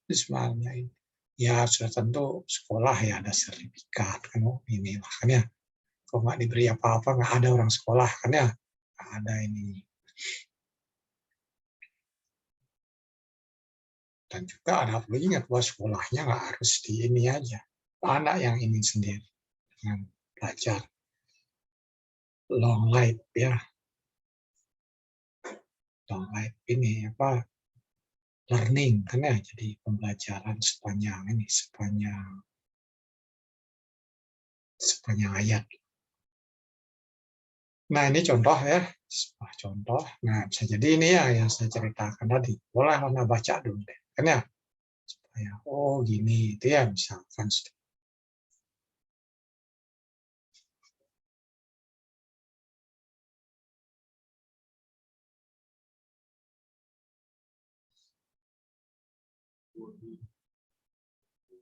itu sebenarnya ini. Ya sudah tentu sekolah ya ada sertifikat kan ini makanya kalau nggak diberi apa-apa nggak ada orang sekolah kan ya nggak ada ini. Dan juga ada perlu ingat bahwa sekolahnya nggak harus di ini aja. Anak yang ingin sendiri dengan belajar long life ya, long life ini apa learning kan ya, jadi pembelajaran sepanjang ini sepanjang ayat. Nah ini contoh ya, sebuah contoh. Nah bisa jadi ini ya yang saya ceritakan tadi. Boleh Anda baca dulu deh, kan ya supaya oh gini itu ya misalkan.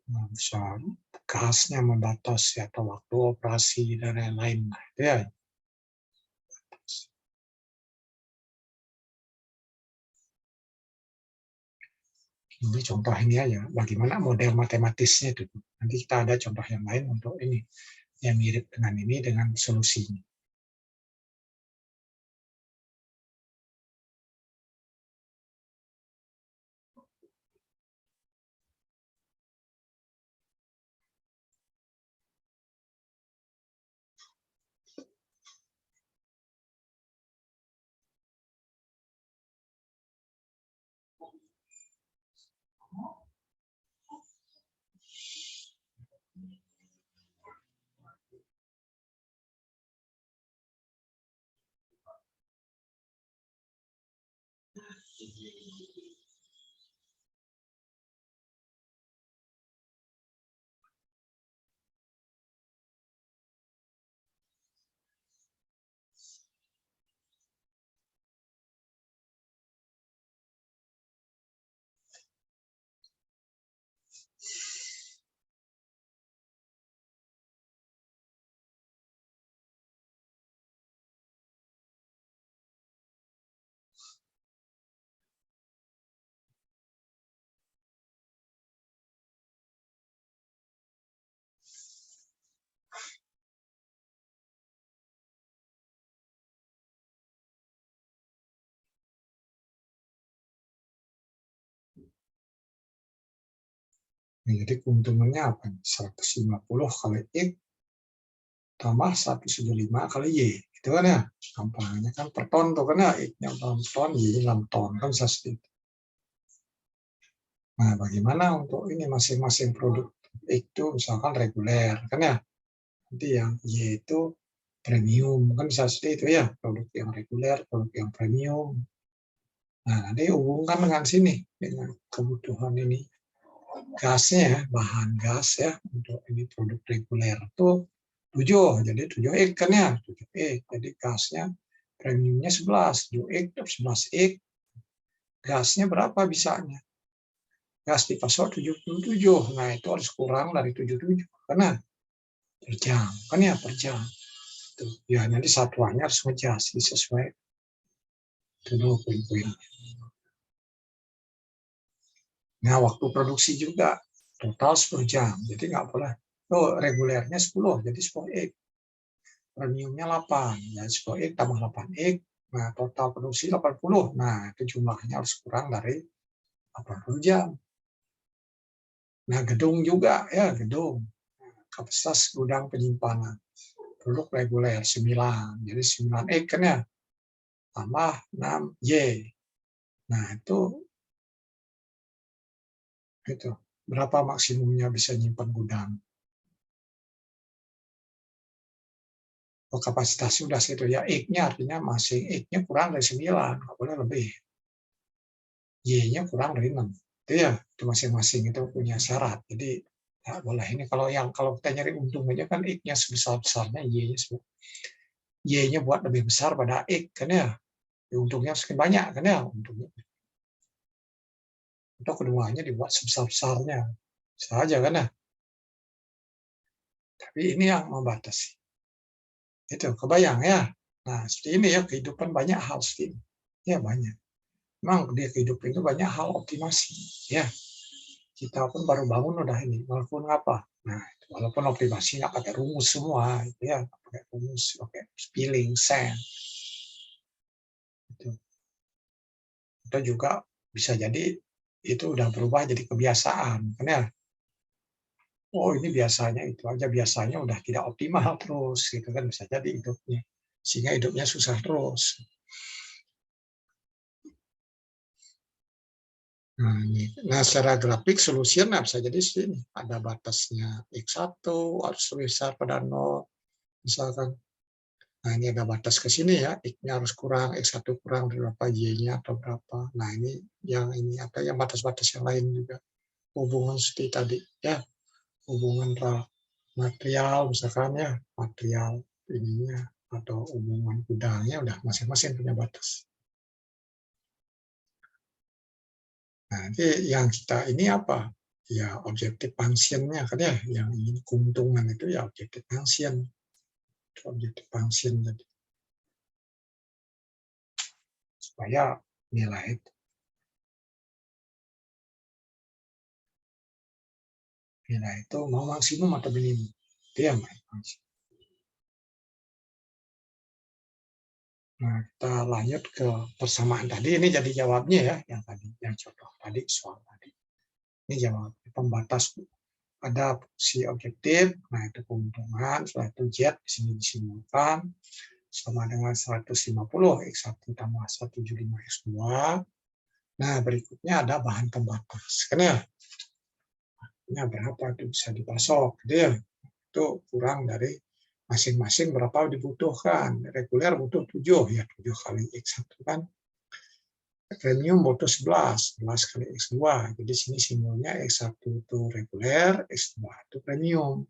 Nah, bisa gasnya membatasi atau waktu operasi dan lain-lain. Nah, itu ya. Ini contoh ini aja, bagaimana model matematisnya itu. Nanti kita ada contoh yang lain untuk ini, yang mirip dengan ini, dengan solusinya. Nah, jadi keuntungannya apa? 150 kali X tambah 175 kali Y, gitu kan ya. Gampangnya kan per ton tuh kan ya, X-nya dalam ton, Y-nya dalam ton, kan bisa seperti itu. Nah, bagaimana untuk ini masing-masing produk itu misalkan reguler, kan ya. Nanti yang Y itu premium, kan bisa seperti itu ya, produk yang reguler, produk yang premium. Nah, nanti hubungkan dengan sini, dengan kebutuhan ini. Gasnya ya, bahan gas ya, untuk ini produk reguler itu 7, jadi 7X kan ya, 7X. Jadi gasnya premiumnya 11, 7X, 11X. Gasnya berapa bisanya? Gas di pasok 77, nah itu harus kurang dari 77, karena per jam, kan ya per jam. Tuh. Ya nanti satuannya harus ngejas, sesuai dulu poin-poin. Nah, waktu produksi juga total 10 jam. Jadi nggak boleh. Oh, regulernya 10, jadi 10X. Premiumnya 8, ya 10X tambah 8X. Nah, total produksi 80. Nah, itu jumlahnya harus kurang dari 80 jam. Nah, gedung juga, ya gedung. Kapasitas gudang penyimpanan. Produk reguler 9, jadi 9X kan ya. Tambah 6Y. Nah, itu berapa maksimumnya bisa nyimpan gudang. Oh, kapasitasnya sudah segitu ya, X-nya artinya masih X-nya kurang dari 9, nggak boleh lebih. Y-nya kurang dari 6. Itu ya, itu masing-masing itu punya syarat. Jadi nggak boleh ini kalau kita nyari untung aja kan X-nya sebesar-besarnya, Y-nya buat lebih besar pada X kan ya. Untungnya semakin banyak kan ya untungnya. Atau keduanya dibuat sebesar-besarnya. Bisa aja kan ya. Tapi ini yang membatasi. Itu kebayang ya. Nah, seperti ini ya kehidupan banyak hal seperti ini. Ya banyak. Memang di kehidupan itu banyak hal optimasi. Ya, kita pun baru bangun udah ini, walaupun apa. Nah, walaupun optimasi nggak pakai rumus semua, itu ya, nggak pakai rumus, pakai spelling, sense. Itu. Itu juga bisa jadi itu udah berubah jadi kebiasaan, kan ya. Oh ini biasanya itu aja, biasanya udah tidak optimal terus, gitu kan bisa jadi hidupnya, sehingga hidupnya susah terus. Nah, ini. Nah, secara grafik solusinya bisa jadi sini. Ada batasnya X1 harus besar pada 0, misalkan. Nah, ini ada batas ke sini ya, X-nya harus kurang, X1 kurang berapa, Y-nya atau berapa. Nah, ini apa yang batas-batas yang lain juga. Hubungan seperti tadi ya, hubungan material misalkan ya, material ininya atau hubungan gudangnya udah masing-masing punya batas. Nah, nanti yang kita ini apa? Ya objektif fungsinya kan ya, yang ingin keuntungan itu ya objektif function. Objektif function jadi supaya nilai itu mau maksimum atau minimum. Itu yang function. Nah, kita lanjut ke persamaan tadi. Ini jadi jawabnya ya, yang tadi, yang contoh tadi, soal tadi. Ini jawab pembatas ada si objektif, nah itu keuntungan, setelah itu Z di sini disimbolkan sama dengan 150 X1 tambah 175 X2. Nah, berikutnya ada bahan pembatas. Kan ya? Ini berapa itu bisa dipasok, gitu ya. Itu kurang dari masing-masing berapa dibutuhkan. Reguler butuh 7, ya 7 kali X1 kan. Premium butuh 11, 11 kali X2. Jadi sini simbolnya X1 itu reguler, X2 itu premium.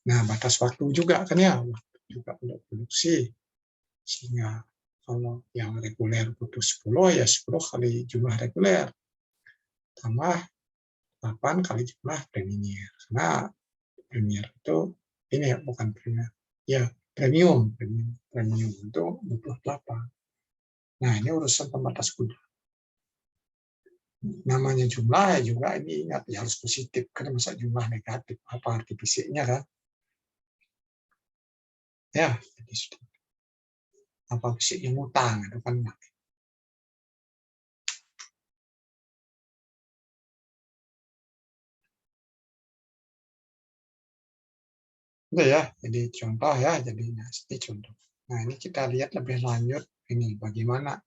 Nah, batas waktu juga kan ya, waktu juga untuk produksi. Sehingga kalau yang reguler butuh 10, ya 10 kali jumlah reguler. Tambah 8 kali jumlah premier. Karena premier itu, ini ya, bukan premier. Ya, premium itu butuh 8. Nah, ini urusan pembatas gudang. Namanya jumlah ya juga ini ingat ya harus positif, karena masa jumlah negatif, apa arti fisiknya kan? Ya, jadi apa fisiknya ngutang itu kan Itu ya, jadi contoh ya, jadinya ini contoh. Nah, ini kita lihat lebih lanjut ini bagaimana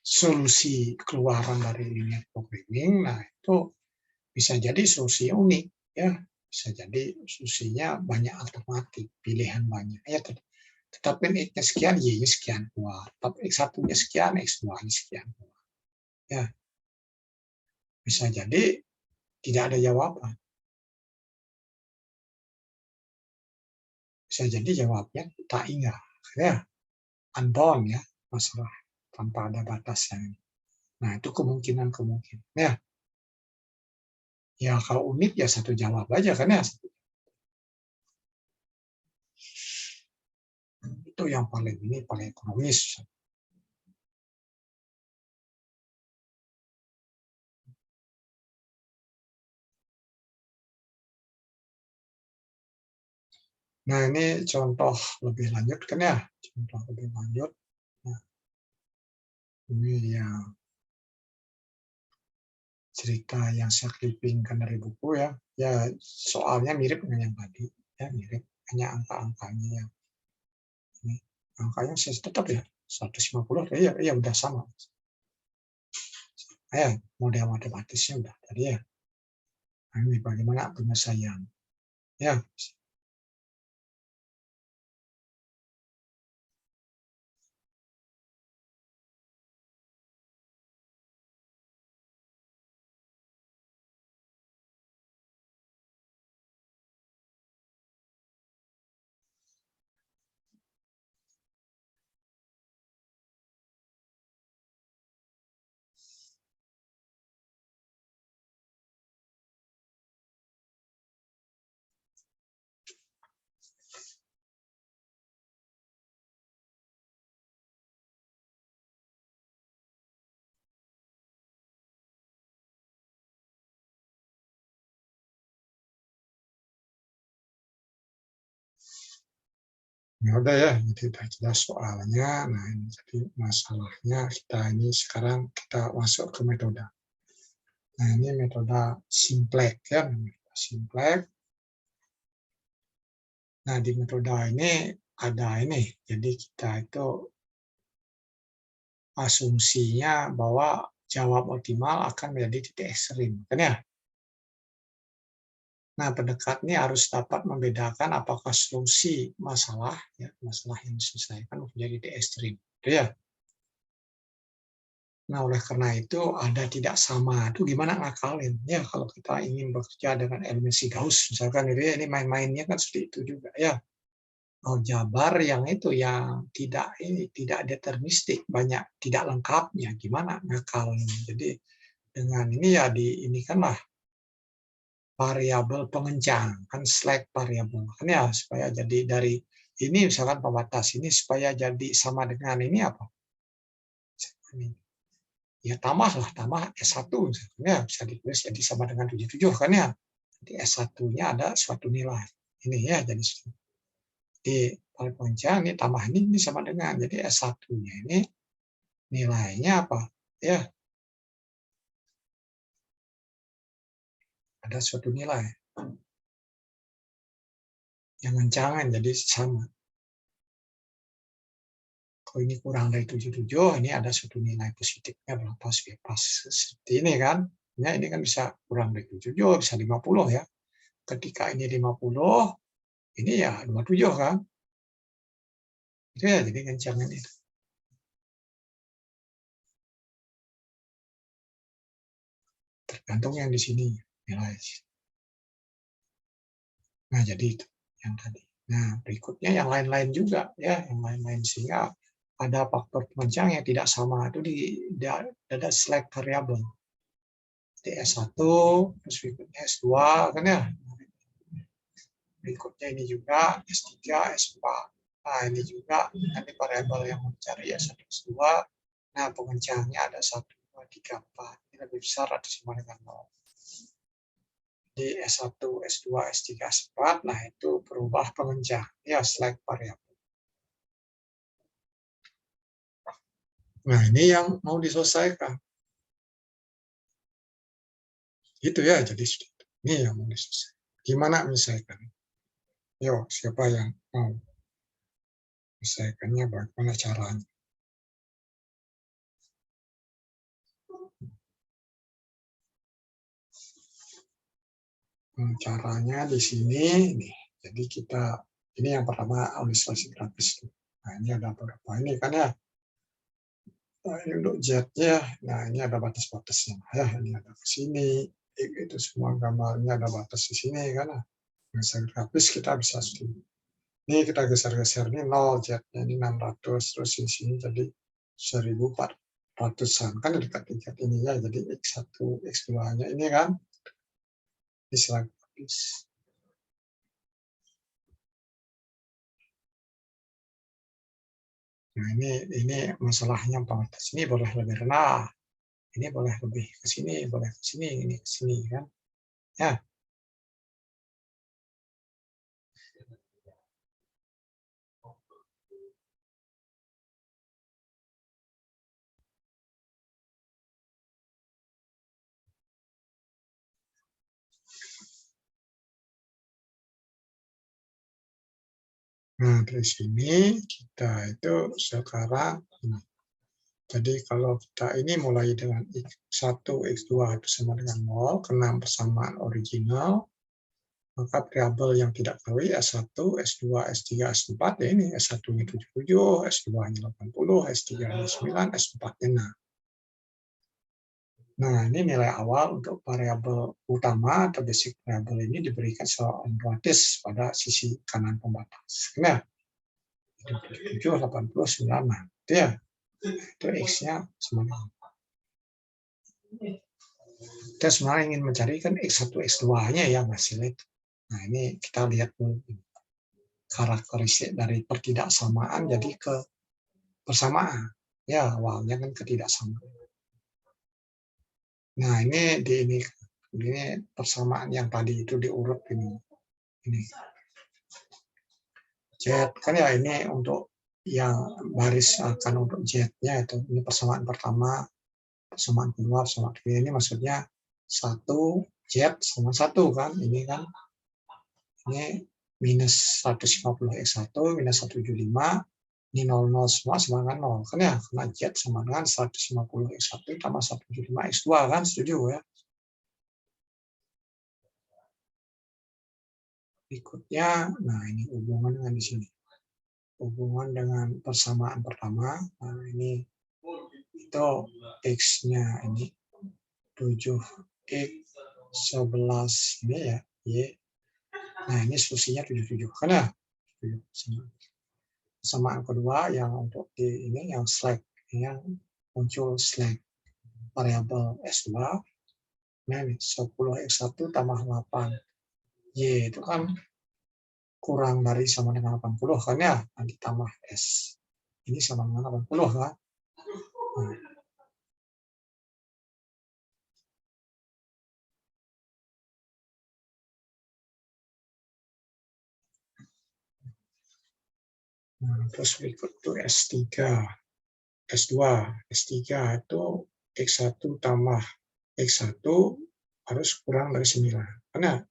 solusi keluaran dari linear programming. Nah, itu bisa jadi solusi unik ya, bisa jadi solusinya banyak alternatif, pilihan banyak ya. Tetapi X-nya sekian, Y-nya sekian keluar. Tapi X1-nya sekian, X2-nya sekian keluar. Ya, bisa jadi tidak ada jawaban. Bisa jadi jawabnya tak ingat. Ya, unbound ya, masalah tanpa ada batasnya. Nah, itu kemungkinan-kemungkinan. Ya, kalau unik ya satu jawab aja kan ya. Itu yang paling ekonomis. Nah, ini contoh lebih lanjut kan ya. Contoh lebih lanjut. Nah, ini ya cerita yang saya clippingkan dari buku ya. Ya, soalnya mirip dengan yang tadi. Ya, mirip. Hanya angka-angkanya yang ini. Angkanya saya tetap ya. 150, ya, ya udah sama. Ya, model matematisnya udah tadi ya. Nah, ini bagaimana penyelesaian. Ya, ya udah ya, jadi udah jelas soalnya. Nah, ini jadi masalahnya kita ini sekarang kita masuk ke metode. Nah, ini metode simplex ya, simplex. Nah, di metode ini ada ini. Jadi kita itu asumsinya bahwa jawab optimal akan menjadi titik ekstrim, kan ya? Nah, pendekat ini harus dapat membedakan apakah solusi masalah, ya, masalah yang diselesaikan menjadi titik ekstrim. Itu ya. Nah, oleh karena itu ada tidak sama. Itu gimana ngakalin? Ya, kalau kita ingin bekerja dengan eliminasi Gauss, misalkan itu ya, ini main-mainnya kan seperti itu juga ya. Aljabar yang itu yang tidak deterministik, banyak tidak lengkapnya, gimana ngakalin? Jadi dengan ini ya ini kan lah variabel pengencang, kan slack variabel kan ya, supaya jadi dari ini misalkan pembatas ini supaya jadi sama dengan ini apa? Ya tambah S1 misalnya, bisa ditulis jadi sama dengan 77 kan ya. Jadi S1-nya ada suatu nilai. Ini ya jadi di pengencang ini tambah ini sama dengan, jadi S1-nya ini nilainya apa? Ya, ada suatu nilai yang mencangan jadi sama. Kalau ini kurang dari 77, ini ada suatu nilai positifnya berapa pas seperti ini kan. Ya, ini kan bisa kurang dari 77, bisa 50 ya. Ketika ini 50, ini ya 27 kan. Itu ya, jadi kencangan itu. Tergantung yang di sini nilai. Nah, jadi itu yang tadi. Nah, berikutnya yang lain-lain juga ya, yang lain-lain sehingga ada faktor pengencang yang tidak sama itu ada slack variabel. Di S1, terus berikutnya S2 kan ya. Berikutnya ini juga S3, S4. Nah, ini juga nanti variabel yang mencari S1, S2. Nah, pengencangnya ada 1, 2, 3, 4. Ini lebih besar atau sama dengan 0. Di S1, S2, S3, S4, nah itu berubah pengencang. Ya, slack variabel. Nah, ini yang mau diselesaikan. Itu ya, jadi ini yang mau diselesaikan. Gimana menyelesaikan? Yuk, siapa yang mau menyelesaikannya, bagaimana caranya? Caranya di sini nih. Jadi kita ini yang pertama ilustrasi grafis. Nah, ini ada beberapa ini kan ya. Nah, ini untuk Z-nya. Nah, ini ada batas-batasnya. Ya, ini ada ke sini. Itu semua gambarnya ada batas di sini kan. Geser grafis kita bisa segini. Ini kita geser-geser ini 0 Z-nya ini 600 terus di sini jadi 1400-an kan dekat-dekat ini ya. Jadi X1, X2-nya ini kan istilah grafis. Nah, ini masalahnya batas ini boleh lebih rendah, ini boleh lebih ke sini, boleh ke sini, ini ke sini kan. Ya. Nah, dari sini kita itu sekarang ini. Jadi kalau kita ini mulai dengan X1, X2 itu sama dengan 0, ke 6 persamaan original, maka variabel yang tidak kawin S1, S2, S3, S4 ya ini S1-nya 77, S2-nya 80, S3-nya 9, S4-nya 6. Nah, ini nilai awal untuk variabel utama atau basic variabel ini diberikan secara otomatis pada sisi kanan pembatas. Nah, 77, 80, 96. Itu ya, itu X-nya semuanya. Kita sebenarnya ingin mencari kan X1, X2-nya ya hasilnya. Nah, ini kita lihat dulu karakteristik dari pertidaksamaan jadi ke persamaan. Ya, awalnya kan ketidaksamaan. Nah, ini persamaan yang tadi itu diurut ini. Ini. Z kan ya ini untuk yang baris akan untuk Z-nya itu. Ini persamaan pertama, persamaan kedua, persamaan ketiga ini maksudnya 1 Z sama 1 kan. Ini kan ini minus 150 X1 minus 175 ini 00 semua sama dengan 0 kan ya, karena Z sama dengan 150 X1 tambah 175 X2 kan, setuju ya. Berikutnya, nah ini hubungan dengan di sini. Hubungan dengan persamaan pertama, nah ini itu X-nya ini 7X 11 ini ya, Y. Nah ini solusinya 77 kan ya. Persamaan kedua yang untuk di ini yang slack, yang muncul slack variabel S2. Nah ini 10X1 tambah 8 Y itu kan kurang dari sama dengan 80 kan ya, nanti tambah S. Ini sama dengan 80 kan. Nah, terus berikut itu S3. S2. S3 itu X1 tambah X1 harus kurang dari 9. Karena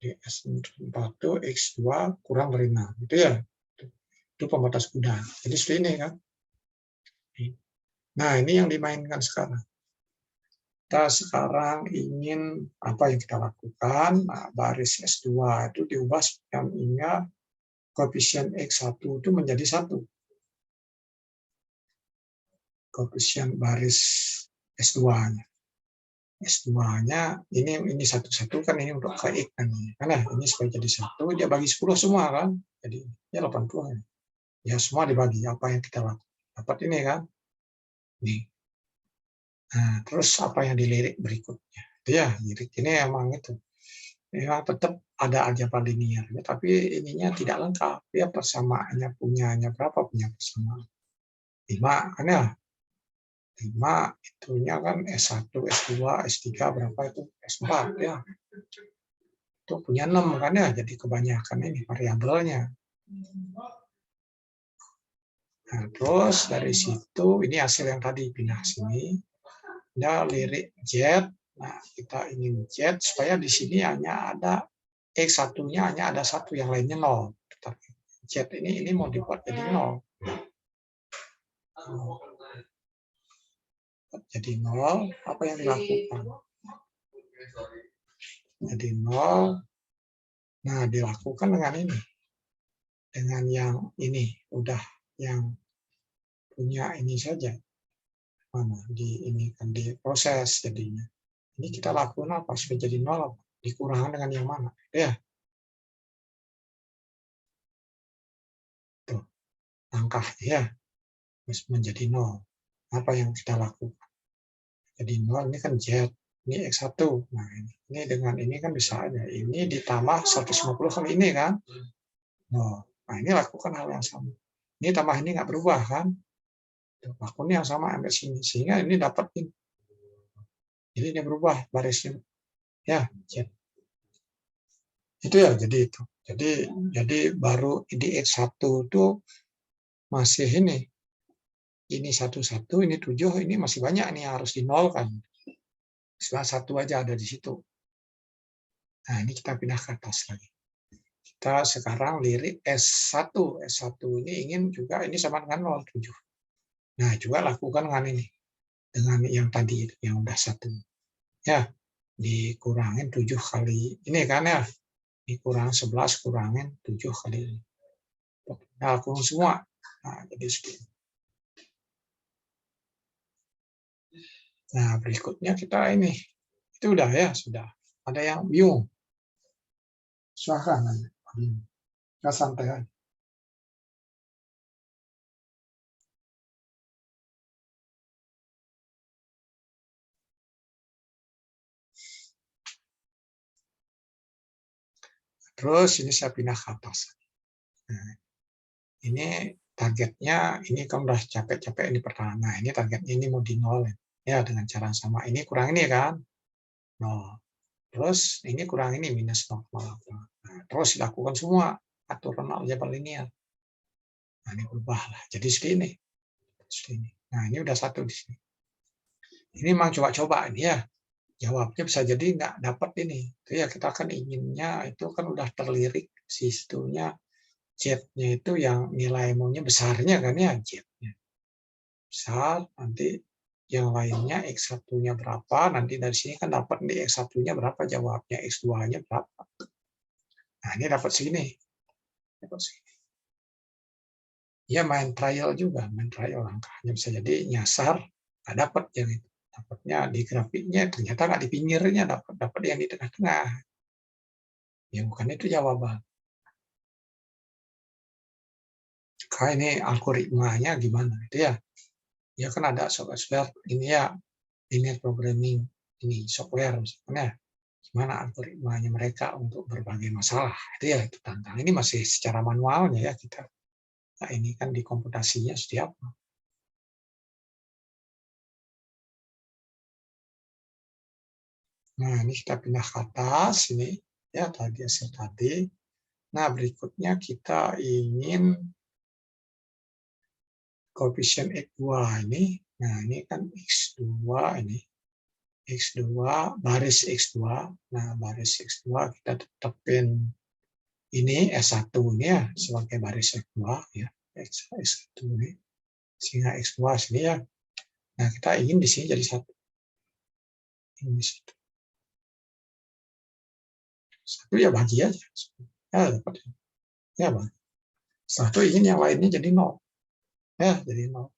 di S4 itu X2 kurang dari 6. Gitu ya. Itu pembatas kuda. Jadi seperti ini kan. Nah, ini yang dimainkan sekarang. Kita sekarang ingin apa yang kita lakukan? Nah, baris S2 itu diubah sehingga koefisien X1 itu menjadi 1. Koefisien baris S2-nya. S2-nya ini satu-satu kan ini untuk ke X kan. Karena ini supaya jadi 1, dia bagi 10 semua kan. Jadi ya 80. Ya semua dibagi apa yang kita lakukan. Dapat ini kan. Nih. Nah, terus apa yang dilirik berikutnya? Ya, lirik ini emang itu. Memang tetap ada aljabar linear, tapi ininya tidak lengkap. Ya persamaannya punyanya berapa punya persamaan? 5 kan ya? 5 itunya kan S1, S2, S3 berapa itu? S4 ya. Itu punya 6 kan ya, jadi kebanyakan ini variabelnya. Nah, terus dari situ ini hasil yang tadi pindah sini. Ada lirik Z. Nah, kita ingin Z supaya di sini hanya ada X1-nya hanya ada satu, yang lainnya 0. Tetapi Z ini mau dibuat jadi 0. Jadi 0, apa yang dilakukan? Jadi 0, nah dilakukan dengan ini. Dengan yang ini, udah yang punya ini saja. Mana? Ini kan diproses jadinya. Ini kita lakukan apa? Sudah jadi 0, dikurangkan dengan yang mana? Ya, tuh, angkanya ya, menjadi 0. Apa yang kita lakukan? Jadi 0 ini kan Z, ini X1. Nah, ini dengan ini kan bisa aja. Ini ditambah 150 kali ini kan. Nah, ini lakukan hal yang sama. Ini tambah ini nggak berubah kan. Lakukan yang sama ambil sini. Sehingga ini dapat ini. Jadi ini berubah barisnya. Ya, Z. Itu ya, jadi itu. Jadi baru di X1 itu masih ini. Ini 11, ini 7, ini masih banyak nih harus dinolkan. Setelah 1 aja ada di situ. Nah, ini kita pindah ke atas lagi. Kita sekarang lirik S1. S1 ini ingin juga ini sama dengan 0,7. Nah, juga lakukan dengan ini. Dengan yang tadi, yang udah 1. Ya, dikurangin 7 kali. Ini kan ya, dikurang 11, kurangin 7 kali ini. Nah, lakukan semua. Nah, jadi seperti ini. Nah, berikutnya kita ini. Itu udah ya, sudah. Ada yang bingung. Silahkan. Nggak santai aja. Terus ini saya pindah ke atas. Nah, ini targetnya, ini kan udah capek-capek ini pertahanan. Nah, ini targetnya ini mau di nol ya dengan cara sama. Ini kurang ini kan, 0. Terus ini kurang ini minus 0,8. Nah, terus dilakukan semua aturan aljabar linear. Nah, ini berubah lah. Jadi segini. Nah, ini udah 1 di sini. Ini memang coba-coba ini ya. Jawabnya bisa jadi nggak dapat ini. Itu ya kita kan inginnya itu kan udah terlirik sistemnya Z-nya itu yang nilai maunya besarnya kan ya, Z-nya besar, nanti yang lainnya X1-nya berapa, nanti dari sini kan dapat di X1-nya berapa jawabnya, X2-nya berapa. Nah, ini dapat segini. Dapat segini. Ya main trial juga, main trial angkanya bisa jadi nyasar, nggak dapat yang itu. Dapatnya di grafiknya, ternyata nggak di pinggirnya, dapat yang di tengah-tengah. Ya bukan itu jawaban. Kayak ini algoritmanya gimana itu ya. Ya kan ada software ini ya, linear programming ini software misalnya, gimana algoritmanya mereka untuk berbagai masalah. Itu ya itu tantangan. Ini masih secara manualnya ya kita. Nah, ini kan di komputasinya seperti apa. Nah, ini kita pindah ke atas ini ya tadi hasil tadi. Nah, berikutnya kita ingin koefisien X2 ini. Nah, ini kan X2 ini. X2, baris X2. Nah, baris X2 kita tetapin ini S1 ini ya sebagai baris X2 ya. X1 ini. Sehingga X2 sini ya. Nah, kita ingin di sini jadi 1. Ini 1. 1 ya bagi aja. Ya, dapat. Ya, Bang. 1 ingin yang lainnya jadi 0. Ya, jadi 0.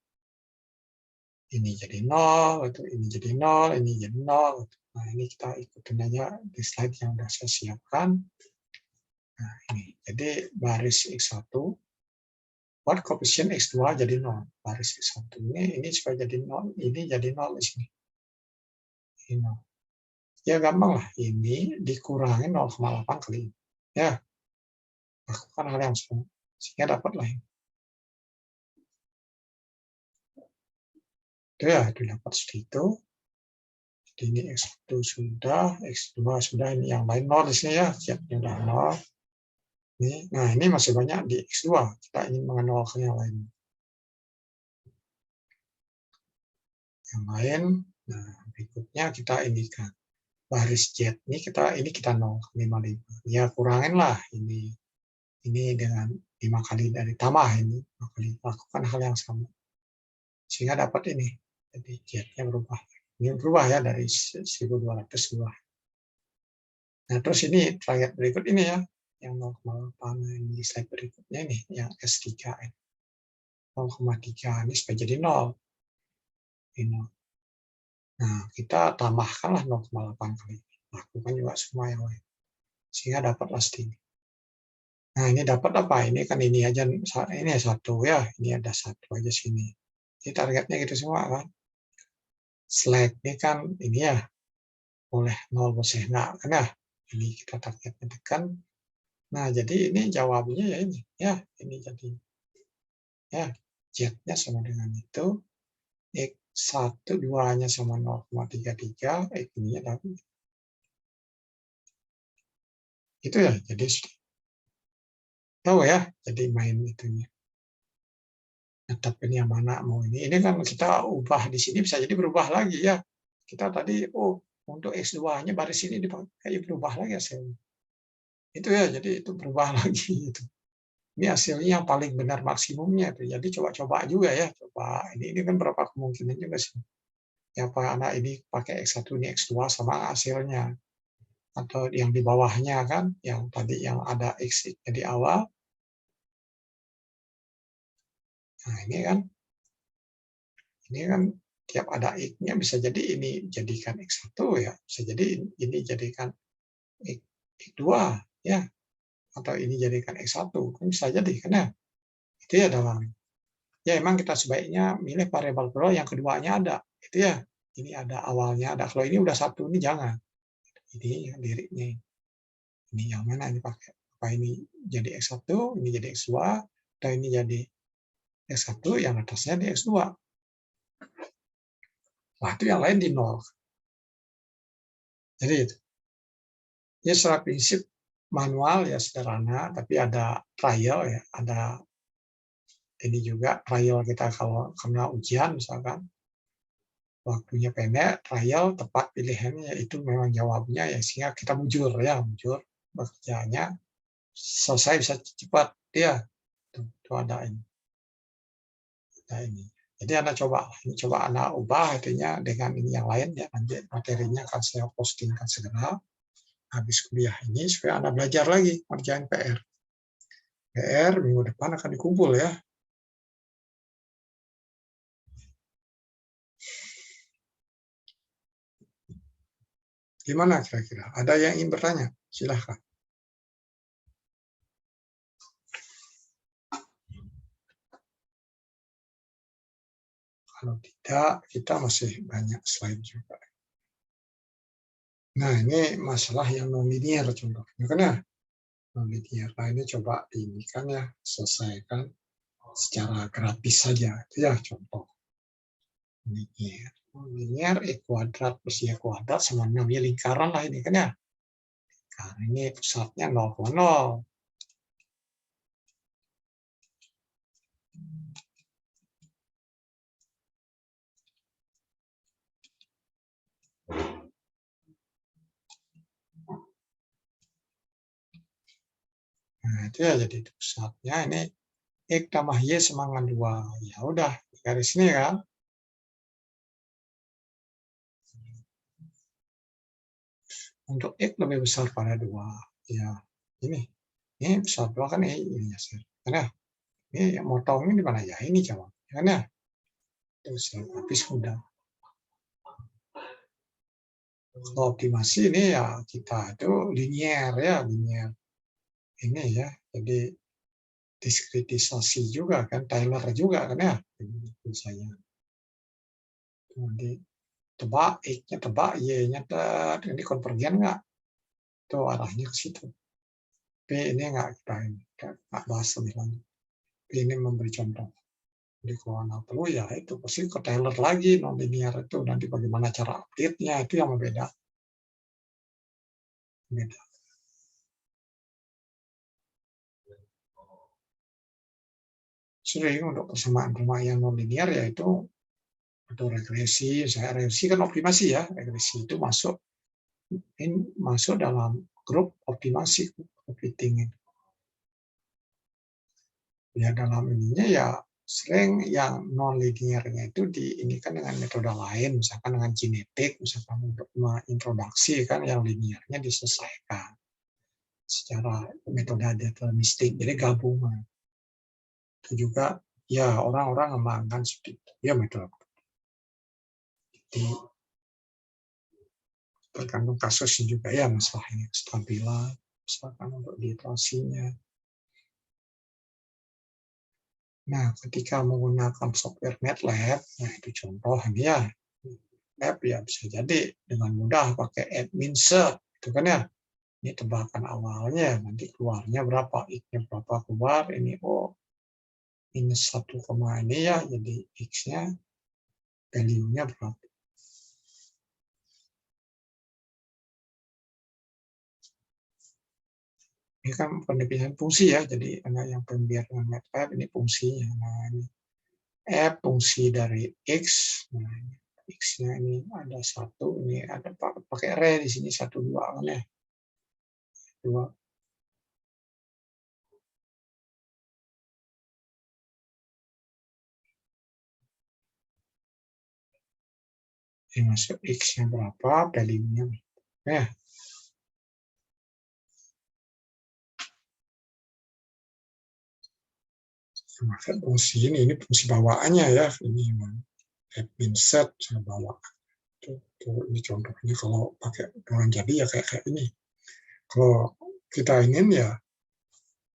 Ini jadi 0, itu ini jadi 0, ini jadi 0. Nah, ini kita ikutin aja di slide yang sudah saya siapkan. Nah, ini. Jadi baris X1 buat koefisien X2 jadi 0. Baris X1 ini supaya jadi 0, ini jadi 0 di sini. Ini 0. Ya gampang lah, ini dikurangi 0,8 kali. Ya, lakukan hal yang sama. Sehingga dapatlah ini. Itu ya, itu dapat segitu. Jadi ini X1 sudah, X2 sudah, ini yang lain 0 di sini ya, siapnya udah 0. Nah, ini masih banyak di X2, kita ingin mengenalkan yang lain. Yang lain, nah berikutnya kita indikan. baris Z ini kita 0,55. Ya kurangin lah ini dengan 5 kali dari tambah ini 5 kali, lakukan hal yang sama sehingga dapat ini. Jadi Z-nya berubah. Ini berubah ya dari 1200 berubah. Nah, terus ini trayek berikut ini ya, yang 0,8 ini slide berikutnya ini yang S3 0,3 ini supaya jadi 0. Ini 0. Nah, kita tambahkanlah 0,8 kali. Lakukan juga semua yang lain. Sehingga dapatlah segini. Nah, ini dapat apa? Ini kan ini aja, ini satu ya, ini ada satu aja sini. Ini targetnya gitu semua kan. Slack ini kan ini ya, boleh 0 boleh enggak kan ya. Ini kita targetnya tekan. Nah, jadi ini jawabnya ya ini jadi ya Z-nya sama dengan itu, X1 2-nya sama 0,33, X-nya dapat. Itu ya, jadi tahu ya, jadi main itunya. Tetap ini yang mana mau ini kan kita ubah di sini bisa jadi berubah lagi ya. Kita tadi untuk X2-nya baris ini dipakai berubah lagi hasilnya. Itu ya, jadi itu berubah lagi itu. Ini hasilnya yang paling benar maksimumnya itu. Jadi coba-coba juga ya, coba ini kan berapa kemungkinan juga sih. Ya apa anak ini pakai X1 ini X2 sama hasilnya. Atau yang di bawahnya kan, yang tadi yang ada X-nya di awal. Nah, ini kan tiap ada X-nya bisa jadi ini jadikan X1 ya, bisa jadi ini jadikan X2 ya, atau ini jadikan X1 kan bisa jadi kan ya. Itu ya dalam. Ya emang kita sebaiknya milih variabel plural yang keduanya ada. Itu ya. Ini ada awalnya ada. Kalau ini udah satu ini jangan. Ini liriknya. Ini yang mana ini pakai? Apa ini jadi X1, ini jadi X2, atau ini jadi X1 yang atasnya di X2. Nah, itu yang lain di 0. Jadi itu. Ya secara prinsip manual ya sederhana, tapi ada trial ya, ada ini juga trial kita kalau kena ujian misalkan waktunya pendek, trial tepat pilihannya itu memang jawabnya ya sehingga kita mujur bekerjanya selesai bisa cepat ya itu ada ini. Jadi Anda coba Anda ubah artinya dengan ini yang lain ya nanti materinya akan saya postingkan segera habis kuliah ini supaya Anda belajar lagi ngerjain PR. PR minggu depan akan dikumpul ya. Gimana kira-kira? Ada yang ingin bertanya? Silahkan. Kalau tidak, kita masih banyak slide juga. Nah, ini masalah yang non-linear contohnya kan ya. Non-linear. Nah, ini coba ini kan ya, selesaikan secara grafis saja. Itu ya contoh. Linear. Linear E kuadrat plus Y kuadrat sama 6. Ya lingkaran lah ini kan ya. Lingkaran ini pusatnya 0,0. Nah, itu ya jadi pusatnya ini X tambah Y sama dengan 2. Ya udah, garis ini kan. Untuk X lebih besar pada 2. Ya, ini besar 2 kan ini ya. Karena ini motongnya di mana ya? Ini jawabnya kan ya. Terus habis mudah. Kalau optimasi ini ya kita itu linier ya, linier. Ini ya, jadi diskritisasi juga kan, Taylor juga kan ya, misalnya. Nanti tebak X-nya tebak, Y-nya ini konvergen nggak? Itu arahnya ke situ. P ini nggak kita nggak bahas lebih lanjut. P ini memberi contoh. Jadi kalau Anda perlu ya itu pasti ke Taylor lagi non-linear itu nanti bagaimana cara update-nya itu yang berbeda. Beda. Sering untuk persamaan rumah yang non-linear yaitu atau regresi, saya regresi kan optimasi ya, regresi itu masuk ini masuk dalam grup optimasi fitting. Ya dalam ininya ya sering yang non linearnya itu diinikan dengan metode lain, misalkan dengan genetik, misalkan untuk mengintroduksi kan yang linearnya diselesaikan secara metode deterministik, jadi gabungan. Itu juga ya orang-orang mengembangkan seperti itu, ya metode. Jadi tergantung kasusnya juga ya masalah ini kestabilan, misalkan untuk diiterasinya. Nah, ketika menggunakan software MATLAB, nah itu contoh ini ya, MATLAB ya bisa jadi dengan mudah pakai admin-insert, itu kan ya. Ini tebakan awalnya, nanti keluarnya berapa, X-nya berapa keluar, ini minus 1, ini ya, jadi X-nya, value-nya berapa. Ini kan pendefinisian fungsi ya, jadi yang pembiar dengan MATLAB ini fungsinya. Nah, ini F fungsi dari X, nah ini X-nya ini ada 1, ini ada pakai re di sini 1, 2 kan ya. 2. Ini masuk X-nya berapa, value-nya berapa. Ya. Maka fungsi ini fungsi bawaannya ya, ini insert saya bawa. Ini contohnya kalau pakai orang jadi ya kayak ini. Kalau kita ingin ya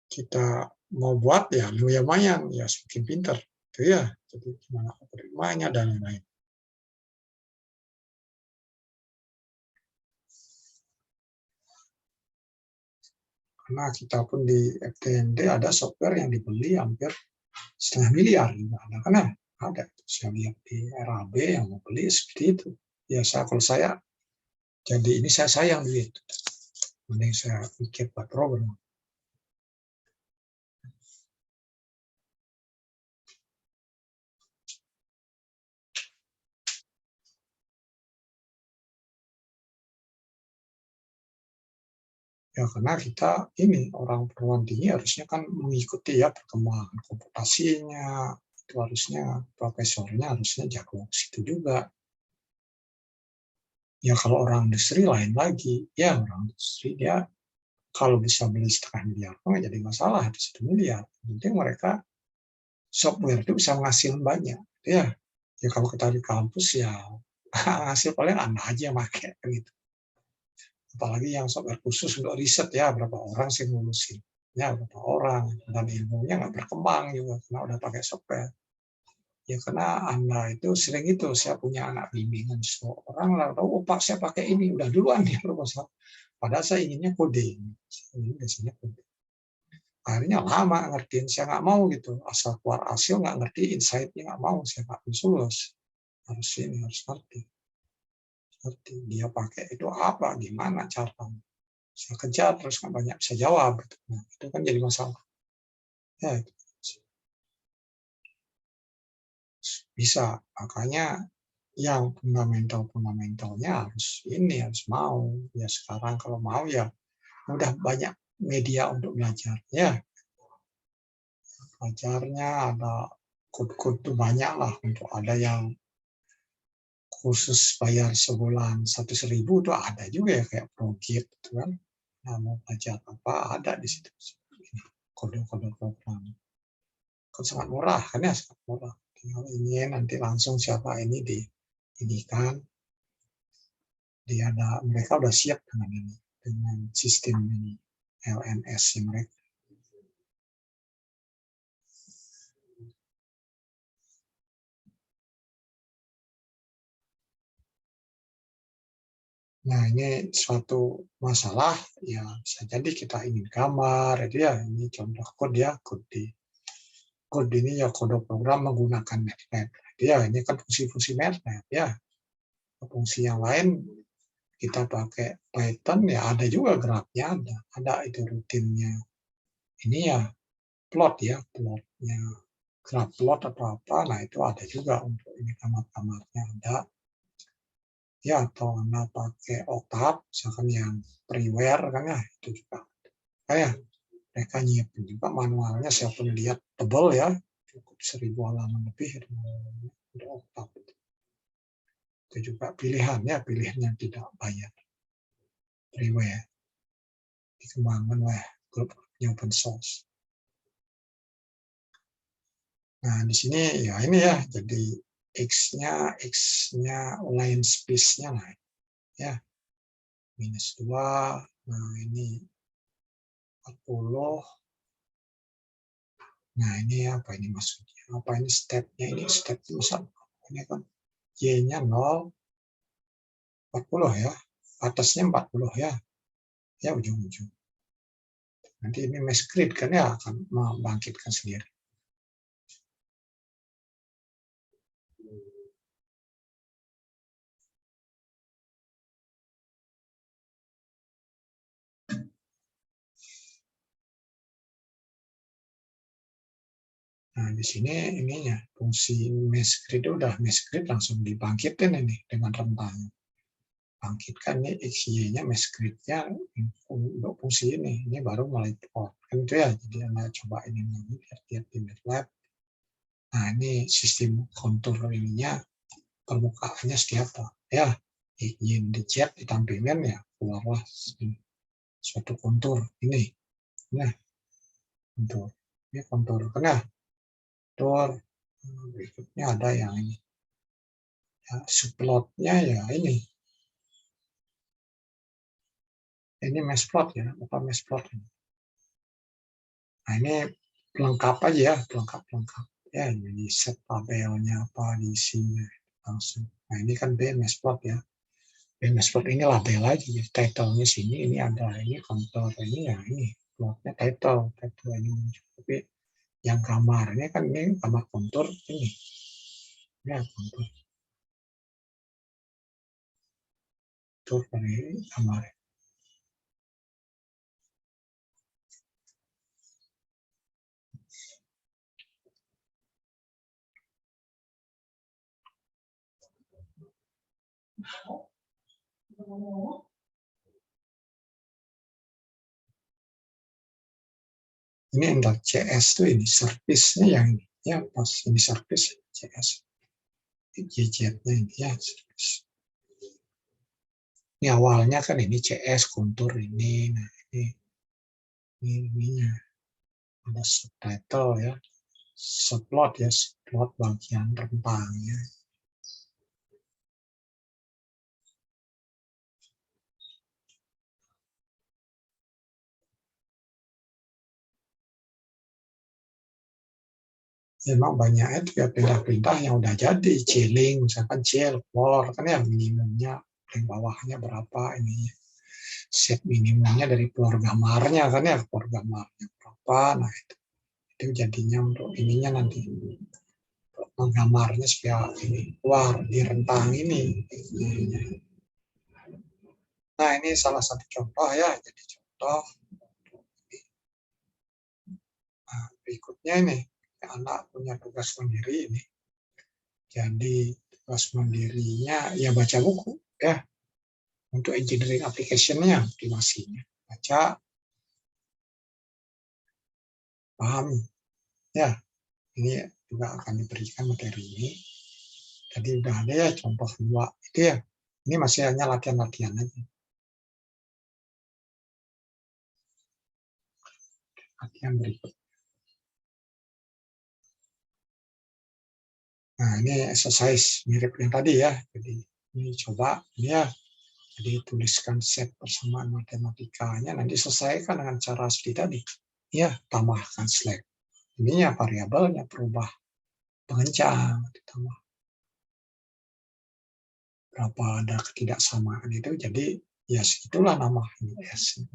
kita mau buat ya lumayan ya semakin pinter itu ya. Jadi gimana algoritmanya dan lain-lain. Karena kita pun di FTND ada software yang dibeli hampir 500 miliar juga ada kan ya? Ada. Saya lihat di RAB yang mau beli seperti itu. Ya kalau saya jadi ini saya sayang duit. Mending saya pikir buat program. Ya karena kita ini orang perguruan tinggi harusnya kan mengikuti ya perkembangan komputasinya, itu harusnya profesornya harusnya jago situ juga. Ya kalau orang industri lain lagi, ya orang industri dia kalau bisa beli 500 miliar nggak jadi masalah, 1 miliar. Penting mereka software itu bisa menghasilkan banyak. Ya kalau kita di kampus ya hasil paling anda aja yang pakai gitu. Apalagi yang software khusus untuk riset ya berapa orang sih ngurusin ya berapa orang dan ilmunya nggak berkembang juga karena udah pakai software ya karena anda itu sering itu saya punya anak bimbingan seorang lah tahu oh pak saya pakai ini udah duluan dia proposal padahal saya inginnya coding ini biasanya coding akhirnya lama ngertiin saya nggak mau gitu asal keluar hasil nggak ngerti insight-nya nggak mau saya nggak bisa lulus harus ini harus ngerti dia pakai itu apa gimana caranya saya kejar terus nggak banyak bisa jawab gitu. Nah, itu kan jadi masalah ya bisa makanya yang fundamentalnya harus ini harus mau ya sekarang kalau mau ya udah banyak media untuk belajar ya belajarnya ada kode-kode tuh banyak lah untuk ada yang khusus bayar sebulan 100.000 tuh ada juga ya kayak project gitu kan nah, mau belajar apa ada di situ kode-kode program kan sangat murah kan ya sangat murah tinggal ini nanti langsung siapa ini di ini kan dia ada mereka udah siap dengan ini dengan sistem ini LMS mereka. Nah ini suatu masalah ya bisa jadi kita ingin gambar itu ya ini contoh kode ya kode ini ya kode program menggunakan MATLAB ya ini kan fungsi-fungsi MATLAB ya fungsi yang lain kita pakai Python ya ada juga grafnya ada itu rutinnya ini ya plotnya graf plot atau apa nah itu ada juga untuk ini kamar-kamarnya ada ya, atau Anda pakai Octave misalkan yang freeware kan ya, itu juga kayak mereka nyiapin juga manualnya, saya pun lihat tebal ya, cukup 1000 halaman lebih untuk Octave. Itu juga pilihannya, pilihan yang tidak bayar, freeware, dikembangkan oleh grup-grupnya open source. Nah, di sini ya ini ya, jadi X-nya line space-nya naik. Ya, -2, nah ini 40. Nah, ini apa ini maksudnya? Apa ini step-nya? Ini step-nya misal, ini kan Y-nya 0, 40 ya. Atasnya 40 ya. Ya, ujung-ujung. Nanti ini mesh grid kan ya, akan membangkitkan sendiri. Nah, di sini ininya, fungsi mesh grid udah mesh grid langsung dibangkitin ini dengan rentang. Bangkitkan nih XY-nya mesh grid-nya untuk fungsi ini. Ini baru mulai plot. Kan itu ya, jadi Anda coba ini lagi, lihat di MATLAB. Nah, ini sistem kontur ininya, permukaannya seperti apa. Ya, ingin dicat, ditampilkan ya, keluarlah suatu kontur. Ini, nah, kontur. Ini kontur. Karena kontur berikutnya ada yang ini. Ya, subplotnya ya ini. Ini matchplot ya, apa matchplot ini. Nah, ini pelengkap aja ya, pelengkap. Ya, ini set tabelnya apa di sini langsung. Nah, ini kan BMSplot ya. BMSplot ini label aja, title-nya sini, ini ada, ini kontur, ini ya, ini plotnya title ini muncul. Tapi yang gambarnya kan ini gambar kontur ini. Ya, kontur. Kontur dari gambar. Ini untuk CS tuh ini service-nya yang ini. Ya, pas ini service CS. JZ-nya ini ya, service. Ini awalnya kan ini CS kontur ini. Nah, ini ada subtitle ya, subplot ya, subplot bagian rentangnya. Memang banyak itu ya perintah-perintah yang udah jadi, chilling, misalkan chill, floor, kan ya minimumnya, paling bawahnya berapa ini, set minimumnya dari floor gamarnya kan ya, floor gamarnya berapa, nah itu jadinya untuk ininya nanti, menggamarnya supaya ini keluar di rentang ini. Nah, ini salah satu contoh ya, jadi contoh. Nah, berikutnya ini, anak punya tugas sendiri ini. Jadi tugas mandirinya ya baca buku ya, untuk engineering application-nya, optimasinya. Baca, pahami. Ya, ini juga akan diberikan materi ini. Tadi udah ada ya contoh 2 itu ya. Ini masih hanya latihan-latihan aja. Latihan berikut. Nah, ini exercise mirip yang tadi ya. Jadi ini coba ini ya. Jadi tuliskan set persamaan matematikanya, nanti selesaikan dengan cara seperti tadi. Ya, tambahkan slack. Ininya variabelnya berubah, pengencang, ditambah berapa ada ketidaksamaan itu, jadi ya segitulah nama ini S.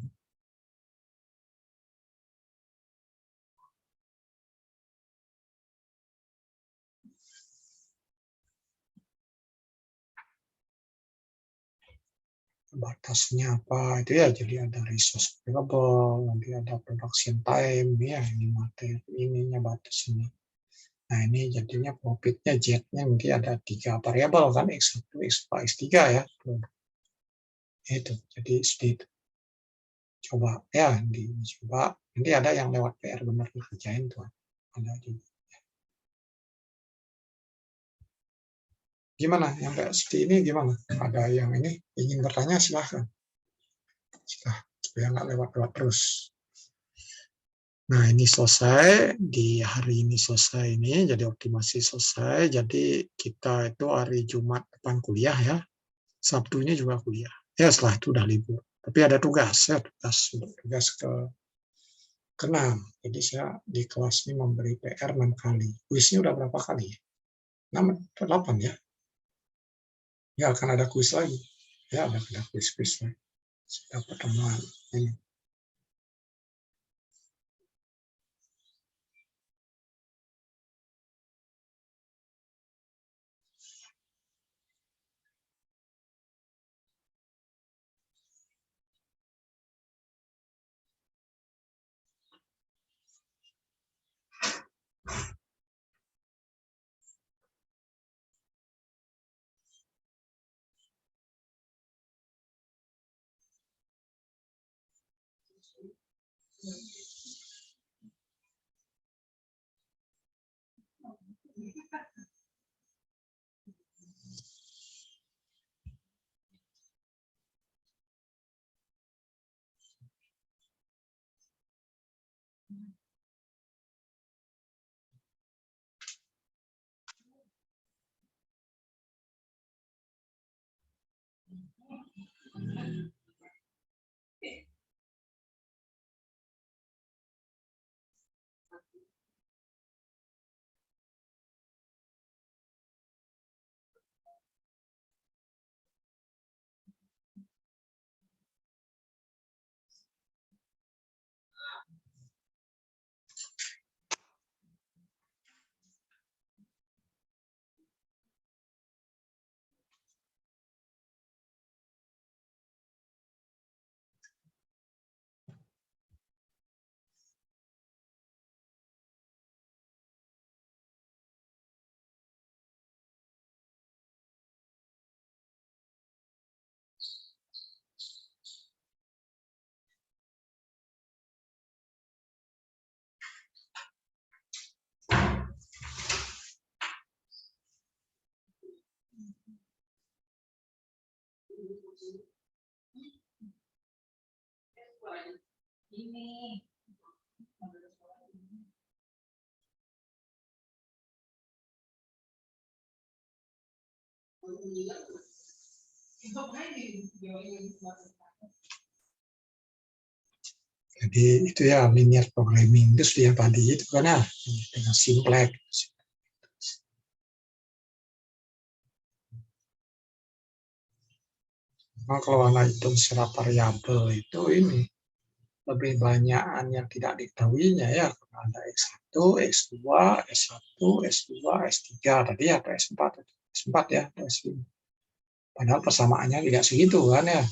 Batasnya apa itu ya, jadi ada resource available, nanti ada production time ya, ini materi ininya batasnya. Nah, ini jadinya profitnya Z-nya nanti ada 3 variabel kan, X1, X2, X3 ya. Itu, jadi seperti itu. Coba ya, dicoba. Nanti ada yang lewat PR benar dikerjain tuh. Ada juga. Gimana? Yang kayak seperti ini gimana? Ada yang ini ingin bertanya silahkan. Supaya nggak lewat-lewat terus. Nah, ini selesai. Di hari ini selesai ini, jadi optimasi selesai. Jadi kita itu hari Jumat depan kuliah ya. Sabtunya juga kuliah. Ya setelah itu udah libur. Tapi ada tugas ya, tugas ke-6. Jadi saya di kelas ini memberi PR 6 kali. Kuisnya udah berapa kali? 6 atau 8 ya? Ya akan ada kuis lagi. Ya ada kuis-kuis lagi. Sudah pertemuan ini. Jadi itu ya linear programming itu yang tadi itu kan ya dengan simplex. Nah, kalau anak hitung secara variabel itu ini lebih banyakan yang tidak diketahuinya ya. Ada X1, X2, S1, S2, S3, tadi ada S4, S4 ya, S5. Padahal persamaannya tidak segitu kan ya.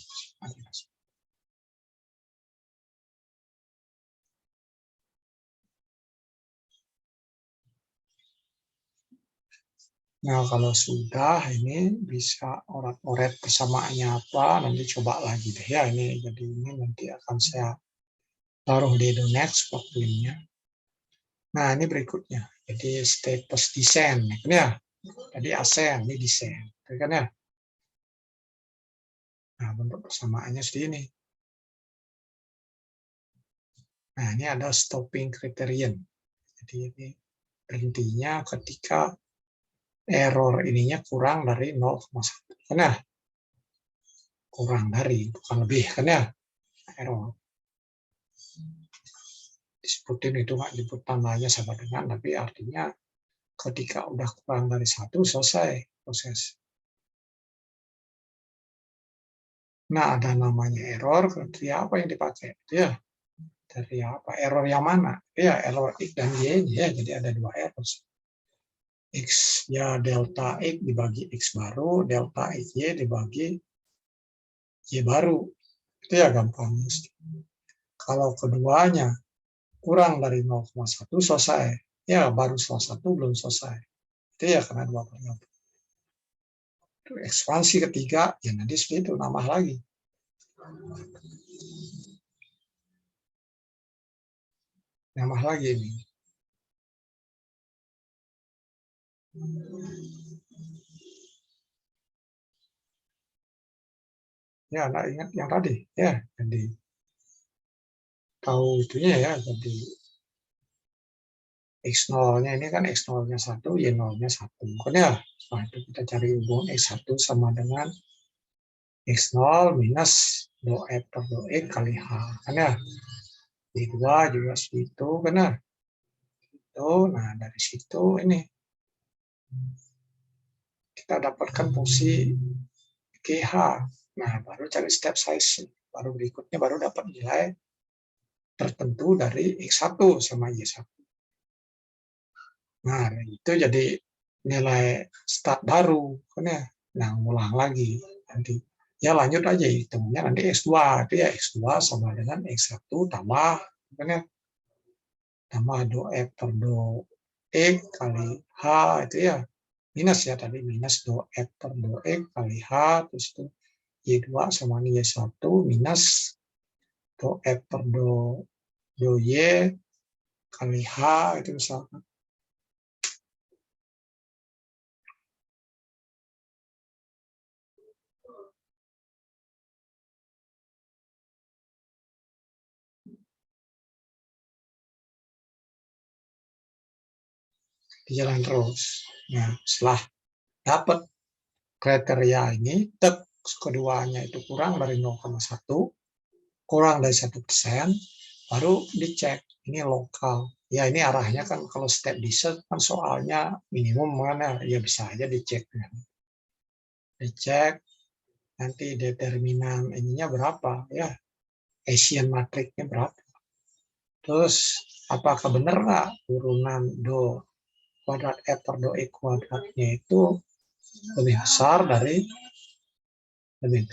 Nah, kalau sudah ini bisa oret-oret persamaannya apa, nanti coba lagi deh ya. Jadi ini nanti akan saya taruh di the next waktunya. Nah, ini berikutnya. Jadi status desain. Ini ya, tadi ASEAN, ini desain. Kan ya? Nah, bentuk persamaannya seperti ini. Nah, ini ada stopping criterion. Jadi ini berhentinya ketika error ininya kurang dari 0,1. Kan ya? Kurang dari, bukan lebih. Kan ya? Error. Disebutin itu nggak disebut tandanya sama dengan, tapi artinya ketika udah kurang dari 1, selesai proses. Nah, ada namanya error, kriteria apa yang dipakai? Ya, dari apa? Error yang mana? Ya, error X dan Y ya, jadi ada 2 error. X ya delta X dibagi X baru, delta XY dibagi Y baru. Itu ya gampang. Kalau keduanya kurang dari 0,1 selesai. ya baru salah satu belum selesai. Itu ya karena dua variabel. Ekspansi ketiga, ya nanti seperti itu, nambah lagi. Nambah lagi ini. Ya, nah ingat yang tadi, ya, jadi tahu itunya ya, jadi X0-nya ini kan X0-nya 1, Y0-nya 1. Kan ya, setelah itu kita cari hubungan X1 sama dengan X0 minus dou F per dou X kali H. Kan ya, Y2 juga segitu, kan ya. Nah, dari situ ini kita dapatkan fungsi GH. Nah, baru cari step size. Baru berikutnya baru dapat nilai tertentu dari X1 sama Y1. Nah, itu jadi nilai start baru. Kan ya. Nah, ngulang lagi. Nanti ya lanjut aja hitungnya nanti X2. Itu ya X2 sama dengan X1 tambah, kan ya, tambah dou F per dou X kali H itu ya. Minus ya tadi, minus dou F per dou X kali H, terus itu Y2 sama Y1 minus dou F per dou Y kali H itu misalkan. Jalan terus. Nah, setelah dapat kriteria ini, keduanya itu kurang dari 0,1, kurang dari 1%, baru dicek ini lokal. Ya ini arahnya kan kalau step descent kan soalnya minimum mana ya bisa aja dicek. Dicek nanti determinan ininya berapa ya, Asian matrixnya berapa. Terus apakah benar nggak turunan do kuadrat F per do E kuadratnya itu lebih besar dari 0.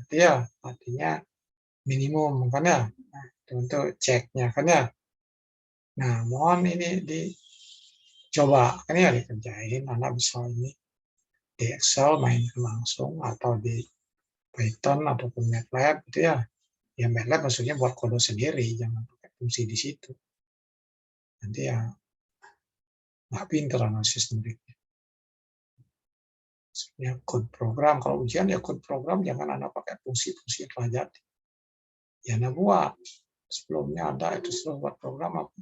Itu ya artinya minimum kan ya. Nah, untuk ceknya kan ya. Nah, mohon ini dicoba kan ya dikerjain. Anda bisa ini di Excel mainkan langsung atau di Python ataupun MATLAB gitu ya. Ya MATLAB maksudnya buat kode sendiri, jangan pakai fungsi di situ. Nanti ya nggak pinter analisis numeriknya. Ya code program, kalau ujian ya code program jangan Anda pakai fungsi-fungsi yang telah jadi. Ya Anda buat. Sebelumnya ada itu sudah buat program apa?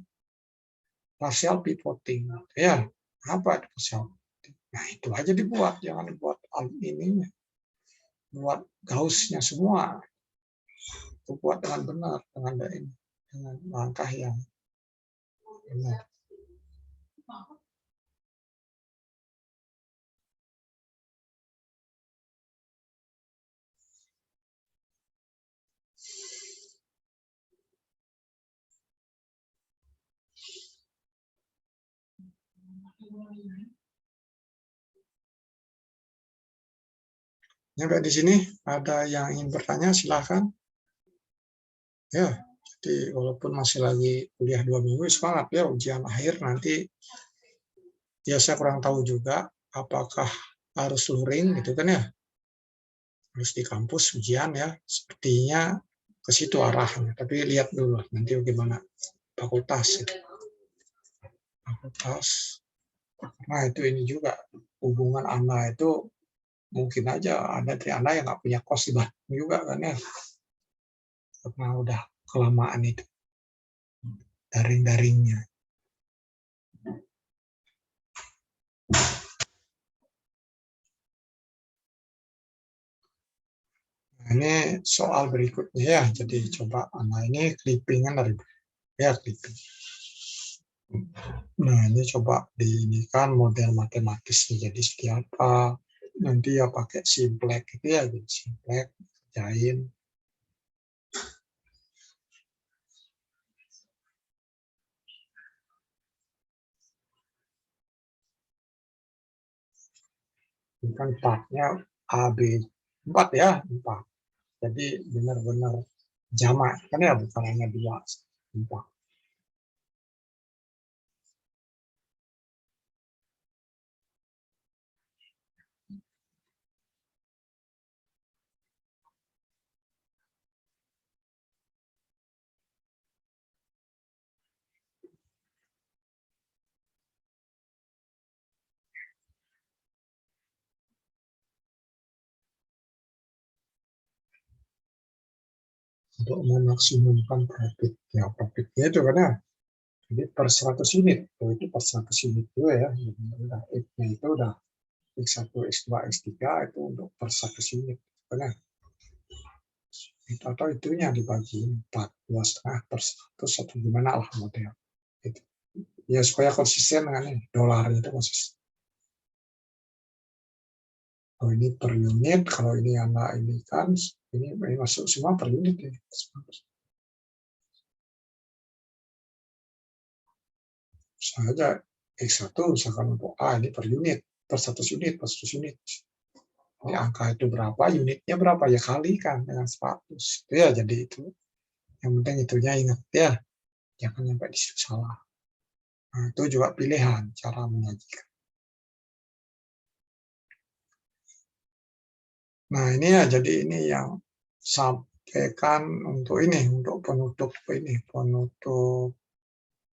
Partial pivoting. Ya, apa itu partial pivoting? Nah, itu aja dibuat, jangan dibuat ininya. Buat Gauss-nya semua. Itu buat dengan benar, dengan langkah yang benar. Sampai di sini ada yang ingin bertanya, silahkan. Ya, jadi walaupun masih lagi kuliah 2 minggu, semangat ya ujian akhir nanti. Ya saya kurang tahu juga apakah harus luring gitu kan ya, harus di kampus ujian ya. Sepertinya ke situ arahnya. Tapi lihat dulu nanti bagaimana fakultas. Gitu. Fakultas. Nah itu ini juga hubungan Anda itu mungkin aja ada dari Anda yang nggak punya kos di Bandung juga kan ya. Karena udah kelamaan itu daring-daringnya. Nah, ini soal berikutnya ya. Jadi coba Anda ini clippingan dari ya clipping. Nah ini coba diinikan model matematisnya jadi seperti apa. Nanti ya pakai simplex itu ya, jadi simplex kerjain. Ini kan partnya A, B, 4 ya, 4. Jadi benar-benar jamak kan ya, bukan hanya 2, 4. untuk memaksimumkan profit. Ya, profitnya itu karena jadi per 100 unit, itu per 100 unit juga ya. Udah, itu udah X1, X2, X3 itu untuk per 100 unit. Karena itu atau itunya dibagi 4, 2,5 per 100 atau gimana lah model. Itu. Ya supaya konsisten dengan ini, dolar itu konsisten. Oh ini per unit, kalau ini anak ini kan, ini masuk semua per unit ya. Misalnya X1 misalkan untuk A ini per unit, per 100 unit, per 100 unit. Ini angka itu berapa, unitnya berapa, ya kalikan dengan 100. Itu ya jadi itu. Yang penting itunya ingat ya, jangan sampai di situ salah. Nah, itu juga pilihan cara menyajikan. Nah ini ya, jadi ini yang sampaikan untuk ini, untuk penutup ini, penutup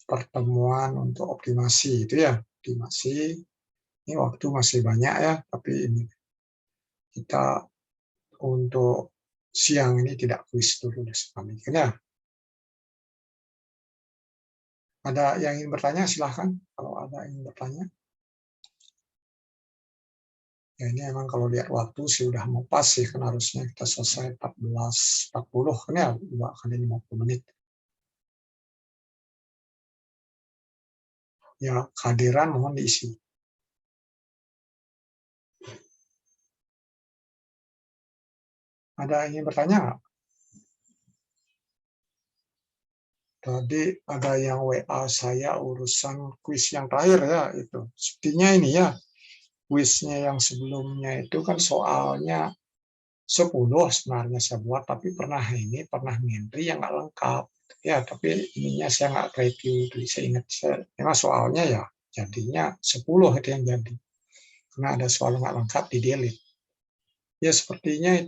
pertemuan untuk optimasi itu ya, optimasi. Ini waktu masih banyak ya, tapi ini kita untuk siang ini tidak kuis dulu kami. Ya, ada yang ingin bertanya silahkan kalau ada yang ingin bertanya. Ya ini emang kalau lihat waktu sih udah mau pas sih, kan harusnya kita selesai 14.40 kan ya, 2 kali 50 menit. Ya kehadiran mohon diisi. Ada yang ingin bertanya nggak? Tadi ada yang WA saya urusan kuis yang terakhir ya itu. Sepertinya ini ya, kuisnya yang sebelumnya itu kan soalnya 10 sebenarnya saya buat, tapi pernah ngentri yang nggak lengkap. Ya, tapi ininya saya nggak review, jadi saya ingat, memang soalnya ya jadinya 10 itu yang jadi. Karena ada soal nggak lengkap, di delete. Ya, sepertinya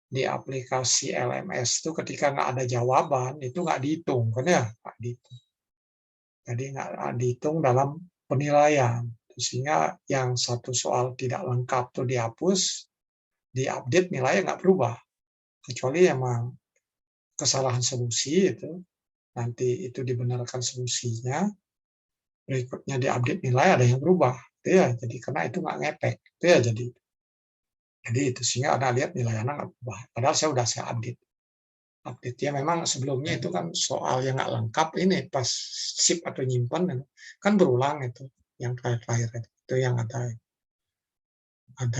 di aplikasi LMS itu ketika nggak ada jawaban, itu nggak dihitung, kan ya? Nggak dihitung. Jadi nggak dihitung dalam penilaian. Sehingga yang satu soal tidak lengkap itu dihapus, diupdate nilainya nggak berubah. Kecuali emang kesalahan solusi itu, nanti itu dibenarkan solusinya, berikutnya diupdate nilai ada yang berubah. Itu ya, jadi karena itu nggak ngepek. Itu ya, jadi itu sehingga Anda lihat nilai Anda nggak berubah. Padahal saya update. Update ya memang sebelumnya itu kan soal yang nggak lengkap ini pas sip atau nyimpan kan berulang itu yang terakhir itu yang ada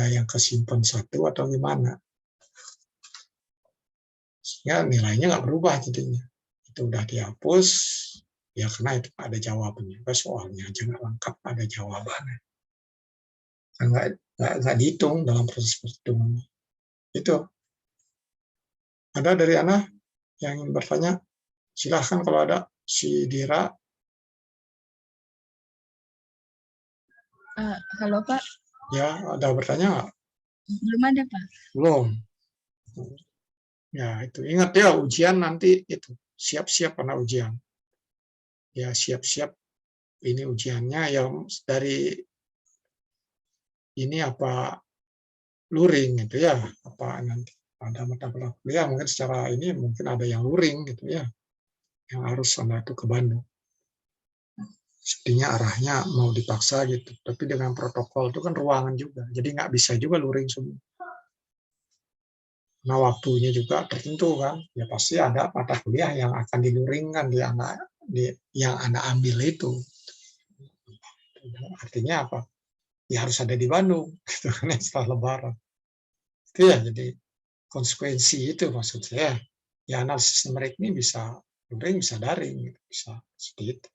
yang kesimpan satu atau gimana. Sehingga nilainya nggak berubah jadinya. Itu udah dihapus, ya karena itu ada jawabannya. Soalnya aja nggak lengkap ada jawabannya. Nggak dihitung dalam proses perhitungan. Itu. Ada dari Anda yang ingin bertanya? Silahkan kalau ada. Si Dira. Halo Pak. Ya, ada bertanya nggak? Belum ada Pak. Belum. Ya, itu. Ingat ya, ujian nanti itu. Siap-siap karena ujian. Ya, siap-siap. Ini ujiannya yang dari ini apa luring gitu ya, apa nanti ada mata kuliah mungkin secara ini mungkin ada yang luring gitu ya, yang harus Anda itu ke Bandung. Sepertinya arahnya mau dipaksa gitu, tapi dengan protokol itu kan ruangan juga, jadi nggak bisa juga luring semua. Nah waktunya juga tertentu kan, ya pasti ada mata kuliah yang akan diluringkan yang Anda ambil itu. Artinya apa? Ya harus ada di Bandung, gitu kan setelah Lebaran. Itu ya, jadi konsekuensi itu maksud saya. Ya analisis numerik ini bisa luring, bisa daring, gitu. Bisa seperti itu.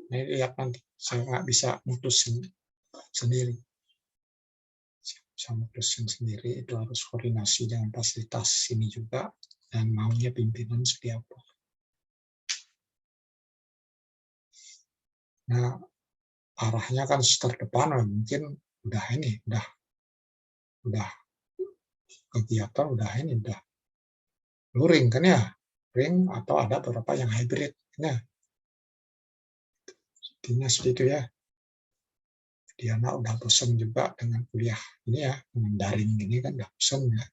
Nah, lihat nanti, saya nggak bisa mutusin sendiri. Bisa mutusin sendiri, itu harus koordinasi dengan fasilitas ini juga, dan maunya pimpinan seperti apa. Nah, arahnya kan start depan, mungkin udah kegiatan, udah luring kan ya, luring atau ada beberapa yang hybrid, ya. Intinya seperti itu ya. Diana udah bosan juga dengan kuliah ini ya, dengan daring gini kan udah bosan ya.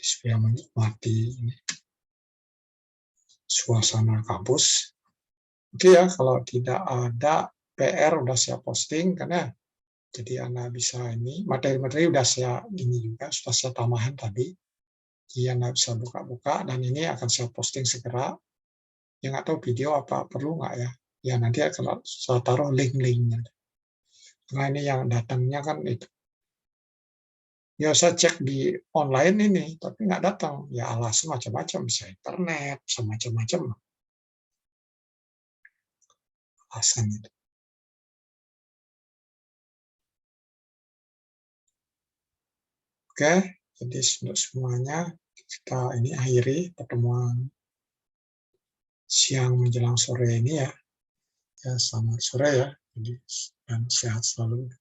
supaya menikmati ini, suasana kampus. Oke ya, kalau tidak ada PR udah saya posting karena jadi Anda bisa ini materi-materi udah saya ini juga sudah saya tambahan tadi. Jadi Anda bisa buka-buka dan ini akan saya posting segera. Yang nggak tahu video apa perlu nggak ya? Ya nanti kalau saya taruh link-linknya. Nah ini yang datangnya kan itu. Ya saya cek di online ini, tapi nggak datang. Ya alasan macam-macam, bisa internet, bisa macam-macam alasan itu. Oke, jadi untuk semuanya kita ini akhiri pertemuan siang menjelang sore ini ya. Ya selamat sore ya. Jadi dan sehat selalu.